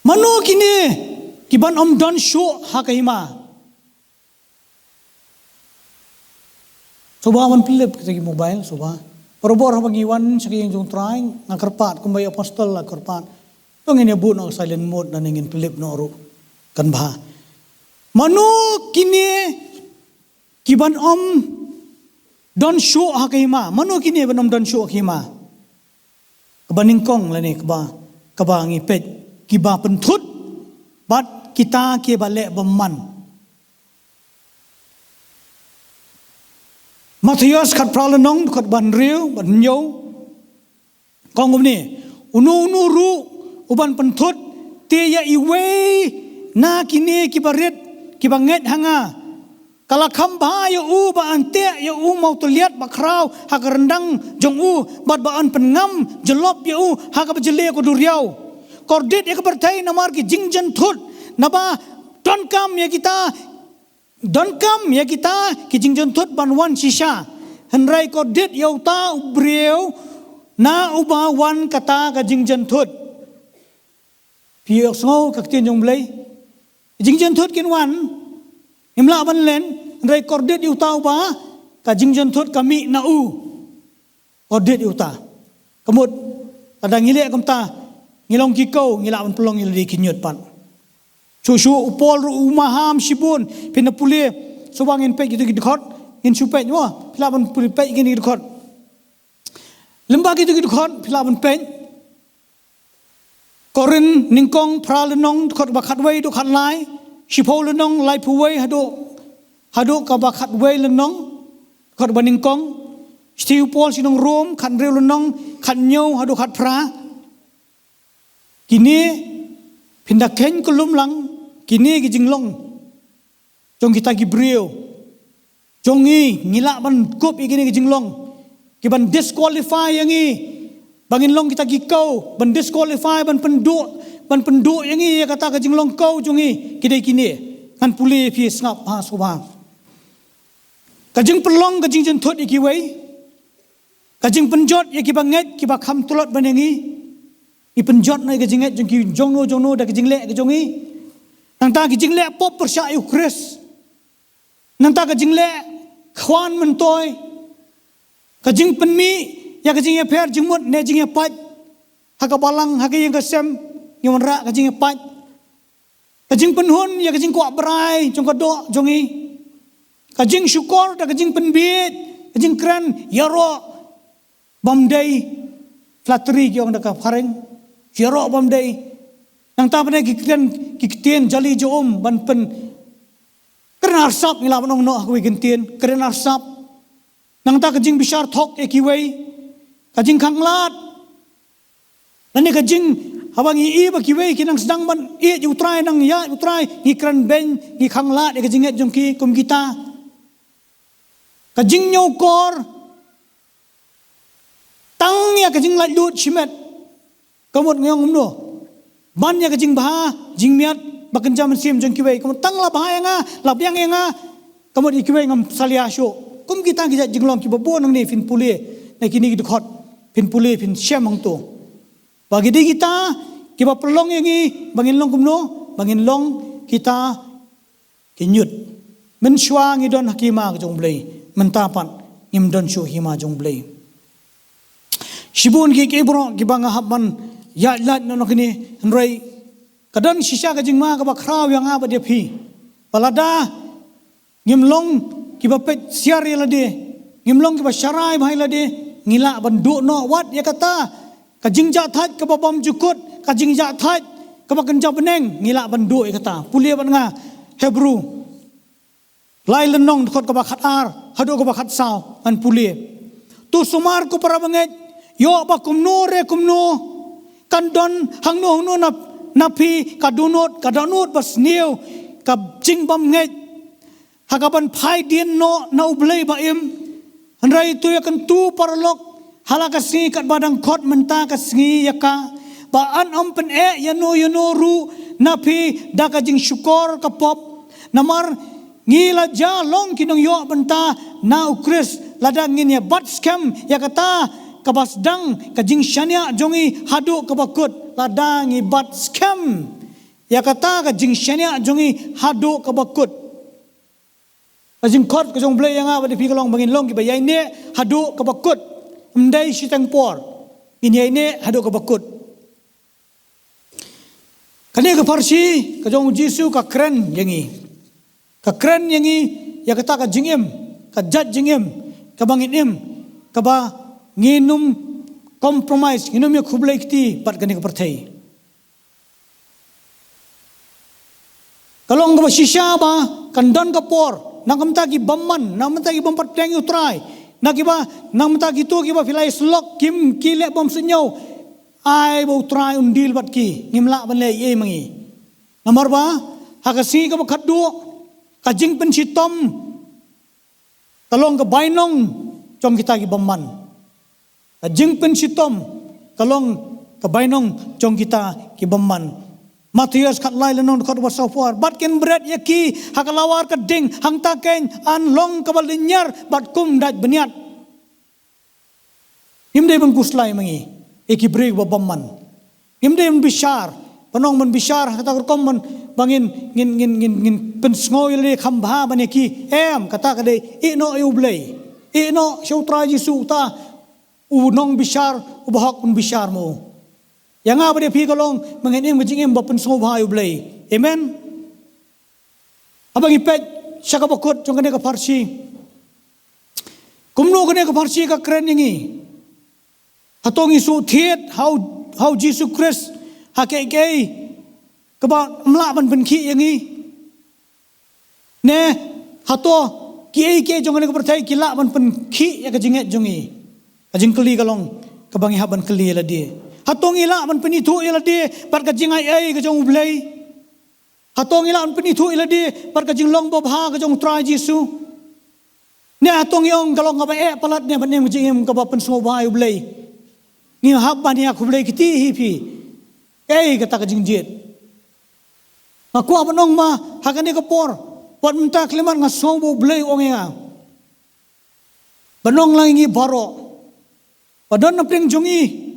Mano kini kiban om don shu hakahima. Soba man pilip kita gi mobile soba. Perobor bagi wan segi yang jong trying ngakerpat kumbay apostol la kerpat. Tong ini bu no silent mode dan ingin pilip no ru kan bah. Manu kini kiban om don show hakima. Manu kini ban om don show hakima. Kebaningkong la ni keba ngipet kiba pentut bat kita ke balik beman. Matius kat pralenong kat ban riu ban nyo kong ni unu ru uban pentut te ya iwe na kini kibaret kibanget hanga kala khamba ya u ba ante ya u mau tuliat bakrau hak rendang jong u bat baan pengam jelop ya u hak bejele ko duriau kordit ya kepertai namar ki jingjan thut naba don kam ya kita Donkam ya kita kijing jontut banwan sisa henrai kodit yauta ubrieu na ubawan kata kajing jontut piok sngau kaktin jong blai kijing jontut kinwan imla ban len henrai kodit yauta uba kajing jontut kami na u kodit yauta kemut ada ngilek kamta ngilong kikau ngilak ban pelong ngiladi kinyut pan Susu upol umaham sibun pinapuli subangin pe gitu khot in supet wa pilaban puli pe gini khot lembag gitu khot pilaban pe korin ningkong pralenong khot bakat wei do khat lai sipolenong lai puwei hado ka bakat wei lenong khot baningkong stiu pol sinong rom khan reu lenong khan nyau hado khat pra kini pindah ken kulum lang kini kijing long jong kita gibreo jongi ngilak ban kup ikini kijing long kiban disqualify yangi bangin long kita gikau ban disqualify ban penduk yangi kata kijing long kau jongi kidai kini kan puli pi ngap ha soba kajing pelong kajing jentut ikiwei kajing penjot ya kibanget kibakam tulot banyangi ipenjot na kajinget jongno da kajing le kajongi nanta kajing le pop persya ukris nanta kajing le khwan mentoy kajing penmi ya kajing ya per jingmut ne jing ya pat hakabalang hagayeng kasem nyawanra kajing ya pat kajing penhun ya kajing kwa berai jong kado jongi kajing syukor da kajing penbit kajing kran yaro bamdai flattery kyong da ka pareng Jero bam day nang tapane kikten jali jom ban pen keren arsap ngila banong no aku gentien keren arsap nang ta kajing bishar thok ekiwei kajing khanglat nani kajing habang i ba kiwei kinang sedang ban i utrai nang ya utrai ni keren ben ni khanglat e kajing et jongki kum kita kajing nyokor tang ya kajing lat lut chimet Kamut ngayong umno, banyak kajing baha, jing miat, bakan jam sim jeng kiwei, kamut tang lah baha nga, labyang nga, kamut ikiwei ngam saliasyo, kum kita jing long kibabu nang ni fin puli, na kini dukot pin puli pin syam ang to. Bagi di kita kiba pelong yang i bangin long kumno bangin long kita kinyut mensyua ngidon hakima jong blay mentapat ngimdon syu hima jong blay. Sibun ki kibro kibanga habman ya lat no kini nrai kadang sisa ka jingma ka bakraw yang aba dia phi palada ngimlong kiba pet siar ya lade ngimlong kiba syarai bahai lade ngila banduk no wat ya kata ka jingja that ka babam jukut ka jingja that ka bakenja beneng ngila banduk ya kata pulia ban nga Hebrew lai lenong kot ka bakhat ar hado ka bakhat saw an pulia tu sumar ko para banget yo ba kumno re kumno kandon hangno no napi kadunot kadanut bas niu ka jingbam nget hagaban phai dien no na ublei ba im hanrai tu yakan tu parlok halakasni kat badang khot menta kasngi yaka ba an pen yano ru napi da ka jing syukur ka pop namar ngila ja long kinong yo benta na ukris ladang ngin ya bat scam yakata kabasdang kajing syania jongi hadu kabakut ladang ibat scam ya kata kajing syania jongi hadu kabakut kajing kot kajong blay yang apa di pikalong bangin long kibayai ne hadu kabakut mdai sitang por ini ne hadu kabakut kani ka farsi kajong jisu ka kren yangi ya kata kajing im kajat jingim kabangin im kaba nginum compromise nginum ya khublai kiti pat kani ka perthai kalong ka shisha ba kandan ka por nakamta ki bamman nakamta ki bampat teng utrai nakiba nakamta ki tu ki ba filai slok kim kile bom senyau ai bo utrai undil bat ki ngimla ban le ye mangi nomor ba hakasi ka khaddu kajing pensitom talong ka bainong jom kita ki bamman jing pen sitom kalong kabainong jong kita kibamman Matius kat lai lenong kat wasafar bat ken berat yaki hakalawar ka ding hang taken an long kabal linyar bat kum dat beniat imde ben kuslai mangi eki breg babamman imde ben bishar panong men bishar kata kom men bangin ngin pen sngoy le khamba ban yaki kata kade ino yublei ino syutra jisu ta unong bishar ubahak pun bishar mo yang apa dia pi kalong mengenim ngejingim bapen so bhayu blai amen abang ipet syaka bakut jong kene ka farsi kumno kene ka farsi ka kren yangi hatong isu thiet how Jesus Christ hake ke ba mla ban ben khi yangi ne hato ki jong kene ka perthai kila ban pen khi ya ka jinget jongi kajing keli kalong kabangi haban keli la dia hatong ila man penitu ila dia par kajing ai kajong ublai hatong ila man penitu ila dia par kajing long bobha kajong try Jesu ne hatong yong kalong ka palat ne banem kajing ka ba pen smo ba ublai ni haban ya ku ublai kiti hipi kata kajing jet aku abanong ma hakani ka por pat menta kleman nga so ublai ong ya banong lang ngi baro padon na pring jongi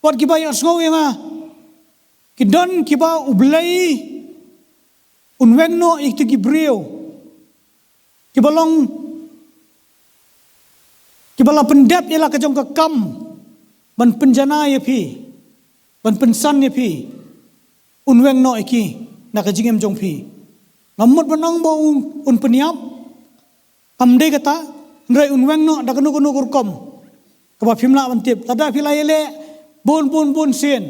wat kiba ya sngo nga kidon kiba ublai unweng no ikti gibreo kibalong kibala pendap ila kajong kakam ban penjana ya pi ban pensan ya pi unweng no iki na kajingem jong pi ngamut banang ba un peniap amde kata ndrai unweng no da kanu kurkom kaba phimla bantip tada philai le bun sen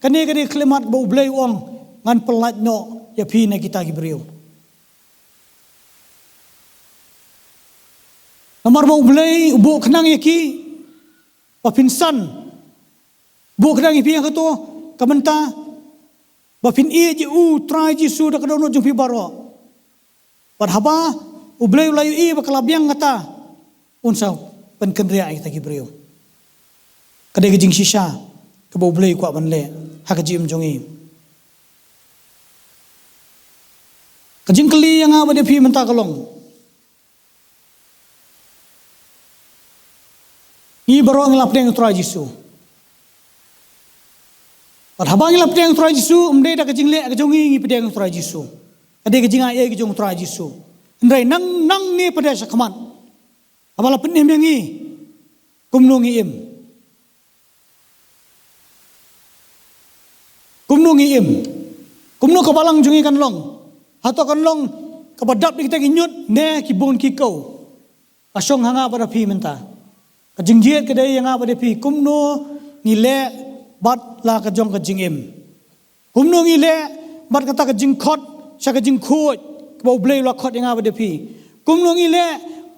kani klemat bo blai ong ngan pelat no ya phi na kita gibreu nomor bo blai bu khnang yaki pa pinsan bu khnang pi ka to kamenta ba phin ji u try ji su da kadono jung pi baro par haba u blai layu ba kalabyang ngata unsa pen kendria kita gibreu kadai kajing shisha kabau blai kwa ban le hakajim jongi kajing keli yang apa dia pi menta kalong Ngi baro ngilap deng Tuhan Yesus. Pat habang ngilap deng Tuhan Yesus, umdai dah kejing le kejongi ngi pedeng Tuhan Yesus. Ade kejing ayai kejong Tuhan Yesus. Ndai nang ni pada sakaman. Abala penim yang ngi kumnungi im. Kumnungi im. Kumnu kabalang jungi kan long. Hato kan long kabadap kita ginyut ne kibun kikau. Asong hanga pada pi menta. Kajingjiet kedai yang pada pi kumnu ngile bat la kajong kajing im. Kumnu ngile bat kata kajing kot sya kajing khut kebau blei la kot yang pada pi. Kumnu ngile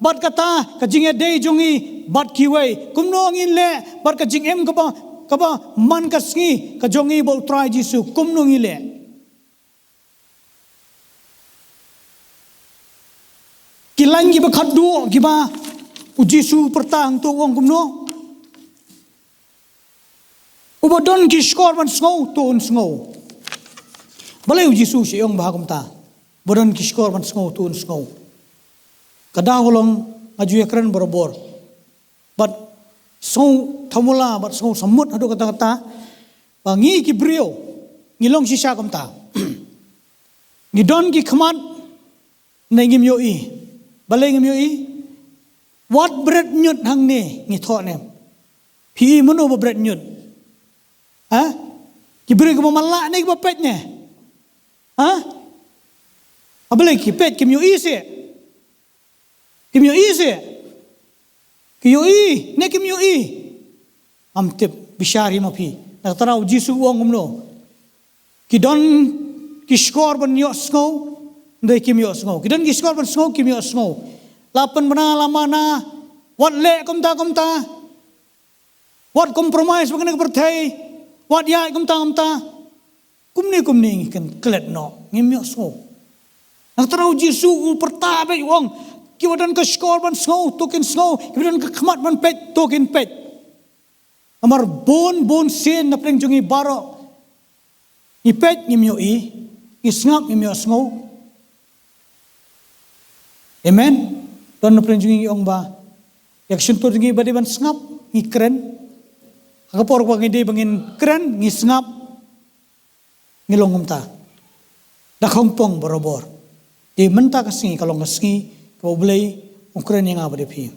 bat kata kajing edai jungi bat kiwai. Kumnu ngile bat kajing im kaba man kasngi kajongi bau trai Yesus kumnu ngile. Kilan giba khadu giba ujisu pertang tu wong kumno. Ubodon kiskor man sngau tuun sngau. Balai ujisu siong bahagum ta. Bodon kiskor man sngau tuun sngau. Kada holong ngaju yakran borobor. Bat sngau thamula bat sngau samut adu kata-kata. Bangi ki brio ngilong sisa kum ta. Ngidon ki khamat nangim yoi. Balai ngim yoi. Wat bread nyut hang ne ngithok ne. Pi munu ba bread nyut. Ha? Kibri ko malak ne ba pet ne. Ha? Abalai ki pet kim yoi se. Kim yoi se. Ki yoi ne kim yoi. Am tip bishari ma pi. Nak tarau Jisu wong umno. Ki don ki skor ban yo sko. Ndai kim yo sngo kidan gi skor ban sngo kim yo sngo lapan bana lamana wat le kumta wat compromise bagana berthai wat ya kumta kumni kan klet no ngim yo sngo nak tarau Jisu pertabe wong kiwadan ke skor ban sngo token sngo kiwadan ke khmat ban pet token pet amar bon sen na pleng jungi baro ni pet ngim yo ni snap ngim yo sngo. Amen. Don na prenjungi ong ba. Yak suntur ngi bade ban sngap ngi kren. Hakapor ko ngi bangin kren ngi sngap ngilongum ta. Dakhongpong borobor. Di menta kasngi kalong kasngi ko blay ong kren yang abade pi.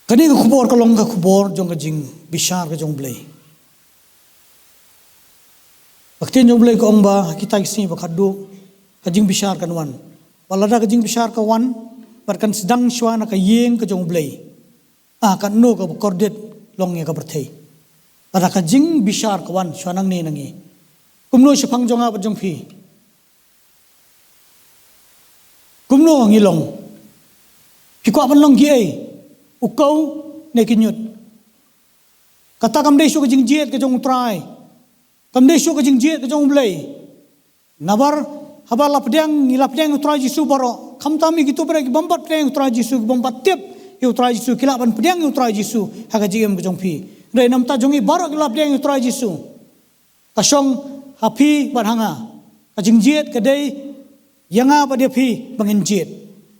Kani ko kubor kalong ka kubor jong kajing bishar ka jong blay. Bakti jong blay ko ong ba kita kisni bakadu kajing bishar kan wan. Walada kajing bishar ka wan, barkan sedang sywana ka yeng ka jong blay. Kan no ka kordet long ka berthei. Pada kajing bishar ka wan syanang ni nangi. Kumno syapang jong apa jong pi. Kumno ngilong. Pikwa ban long gi ai. Ukau ne kinyut. Kata kam desu kajing jiet ka jong trai. Kam desu kajing jiet ka jong blay. Nabar haba lapdeng utra Yesus baro khamtami gitu pada bambat pedang utra Yesus bambat tip utra Yesus kilaban pedang utra Yesus haga jigem ke jongpi dai namta jongi baro lapdeng utra Yesus kasong hapi barhanga kajing jiet kedai yanga pada pi bangin jiet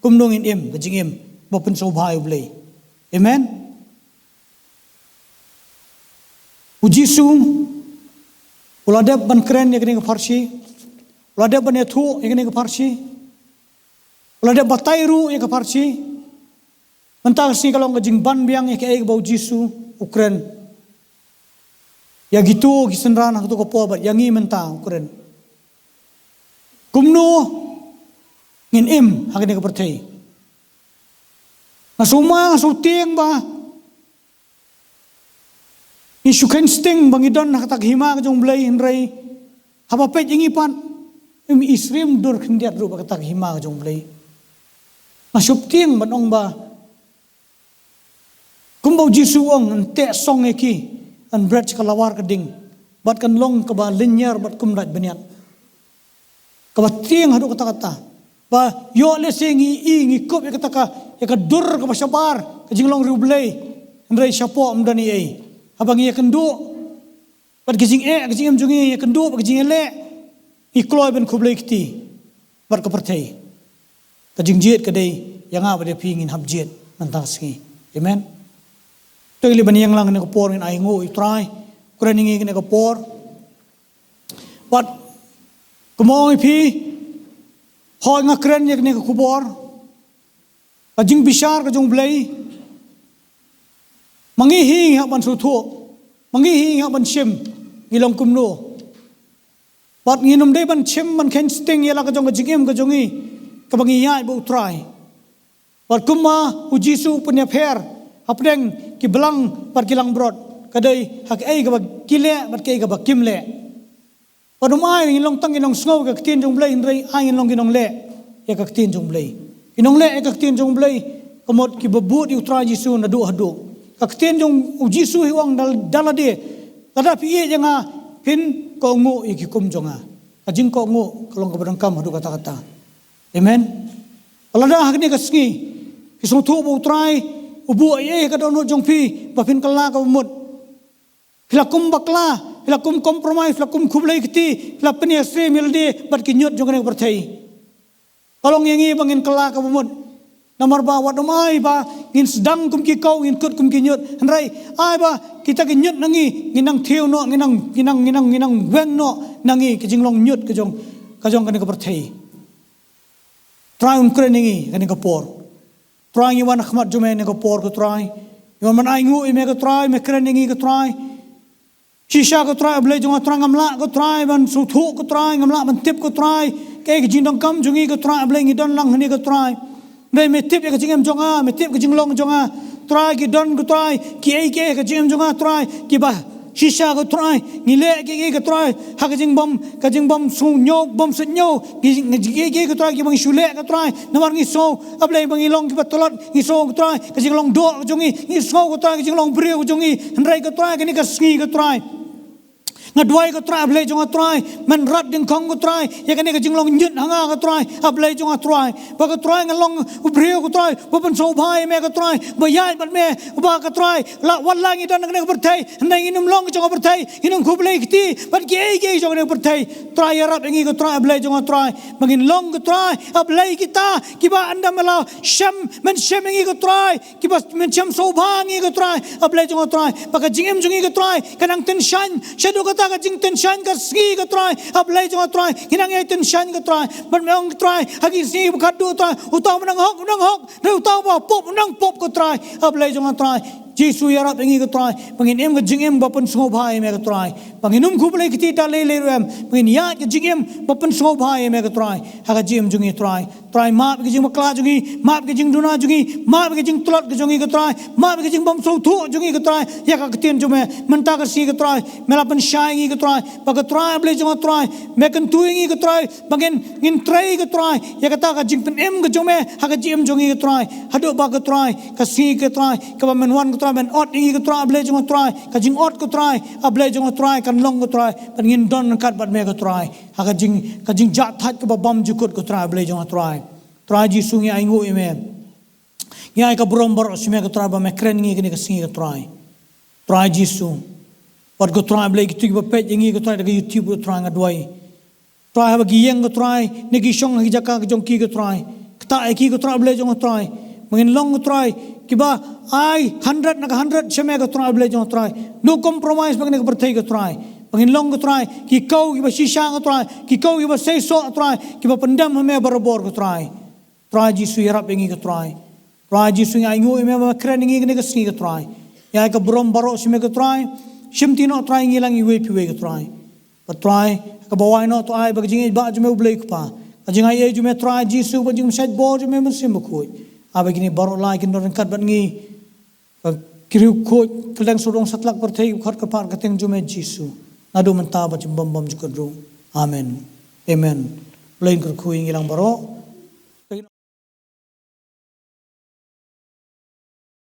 kumnongin im kajing im bopen sobhai blai amen ujisu uladep ban keren ya kene farsi Lada banetu yang ini keparsi, lada batairu yang keparsi, mentang si kalau ngejing ban biang yang kayak bau Jisu Ukraine, ya gitu kisenran aku tu kepobat yang ini mentang Ukraine, kumno ngin im hak ini kepercayai, ngasuma ngasuting bah, isukan sting bangidon nak tak hima kejong belai henrai, apa pet yang ipan. Imi isrim dur kendiat ru bakatak hima jong blai. Masup tiang banong ba. Kumbau Jisu ong ente song eki an brat kalawar keding. Bat kan long ke ba linyar bat kumrat beniat. Ke ba tiang hadu kata-kata. Ba yo le sengi ngi kop ya kata ya ka dur ke ba sabar ke jinglong ru blai. Ndrai syapo amdani ai. Abang ya kendu. Bat gijing gijing jungi ya kendu bat gijing le. Ikloi ben kublai kiti bar kepercayai kajing jiet kedai yang apa dia pingin hab jiet mantaski. Amen. Toy liban yang lang ne ko por ngin aingo itry. Kuran ngi ne ko por. But kumong ipi hoy nga kren yak ne ko kubor. Kajing bishar kajong blay. Mangihi ban su thu. Mangihi ban shim ngilong kumno. But nginum day ban shim ban ken sting yala kajong kajingim kajongi kabangi yai bu try. But kuma ujisu punya per apdeng ki belang par kilang brod kadai hak ai ka kile bat kai ka kimle. Padumai ngilong tang ngilong snow ka tin jong blay ndrei ai ngilong ginong le ya ka tin jong blay. Ginong le ka tin jong blay kamot ki babut yu try jisu na du hadu. Ka tin jong ujisu hiwang dalade tadapi ye janga pin ko ngu ikikum jonga. Kajing ko ngu kalong kabadangkam hadu kata-kata. Amen. Alada hak ni kasngi kisong tu bu try ubu ye ka dono jong pi bapin kala ka mut. Hilakum bakla, hilakum compromise, hilakum kublai kiti, hilapni asre milde bat kinyut jong ne berthai. Kalong yangi bangin kala ka mut. Namar ba wat mai ba ngin sedang kum ki kau ngin kut kum kinyut. Handrai ai ba kita kinyut nangi nginang theu no nginang weng no nangi kijinglong nyut kajong kane ka berthai. Try krengi kane ka por. Try iwan khmat jume ne ka por ko try. Iwan man aingu ime ka try me krengi ka try. Shisha ko try ble jong try ngamla ko try ban su thu ko try ngamla ban tip ko try ke jindong kam jungi ko try ble ngi don lang ni ko try. Nei me tip ka jingem jonga me tip ka jinglong jonga try ki don ko try ki ai ke ka jingem jonga try ki ba shisha ko try ngile ke ka try ha ka jing bom su nyo bom su nyo ki ko try ki bang shule ka try namar ngi so able bang ilong ki patolot ngi so ko try ka jinglong do jongi ngi so ko try ka jinglong brio jongi ndrai ko try ka ni ka sngi ko try ngadwai ko try able jong try man rat ding khong ko try ya ka ni ka jinglong nyut hanga ko try able jong try ba ko try ngalong brio ko try ba pan so bhai me ko try ba yai bat me ba ka try la wala ngi dan ne ko berthai nai inum long jong berthai inum khublei kiti bat ge jong ne berthai try rap ngi ko try able jong try mangin long ko try able kita ki ba anda mala sham men sham ngi ko try ki ba men sham so bha ngi ko try able jong try ba ka jingem jongi ko try kanang ten shan shadu ka ka jing ten shan ka ski ka try able jong try hinang ai ten shan ka try ban me ong try hagi si khat du try utaw nang hok ne utaw ba pop ko try able jong try Jisu yarap ingi ko try pangin em ka jingem bapan so bhai me ka try panginum khublei kiti ta le rem pangin ya ka jingem bapan so bhai me ka try ha ka jim jungi try map ka jing makla jungi map ka jing duna jungi map ka jing tulot ka jungi ka try map ka jing bom so thu jungi ka try ya ka tin jume menta ka si ka try mela pan shai ngi ka try pa ka try able jong try me kan tu ngi ka try pangin ngin try ka try ya ka ta ka jing pen em ka jume ha ka jim jungi ka try hadu ba ka try ka si ka try ka ba men wan ka try ben ot ingi ko try able jong try ka jing ot ko try able jong try kan long ko try pan ngin don kat bat me ko try ha ka jing jat that ko bam jukut ko try able jong try Jisu ngi aingu ime ngai ka brom bor sime ko try ba me kren ngi ka singi ko try Jisu pat ko try able ki ba pet ngi ko try ka YouTube ko try ngadwai try ba gi yeng ko try ne gi shong gi jaka ka jong ki ko try kta ai ki ko try able jong try mangin long ko try kiba ai 100 na 100 shame ko try able jong try no compromise bang ne ko berthai ko try bangin long ko try ki kau kiba shisha ko try ki kau kiba sei so try kiba pendam me barabor ko try Jisu yarap ingi ko try Jisu ngai ngu me ma kren ngi ne ko singi ko try ya ka brom baro shime ko try shimti no try ngi lang i we pi we ko try but try ka bawai no to ai ba jing ba jume ublei ko pa jing ai e jume try Jisu ba jing sait bo jume mun sim ko aba gini baro lai kin don kat ban ngi kiriu ko kelang sodong satlak berthai khat ka par ka teng jume Jisu nadu menta ba bam jukadru amen lain ko khu ngi lang baro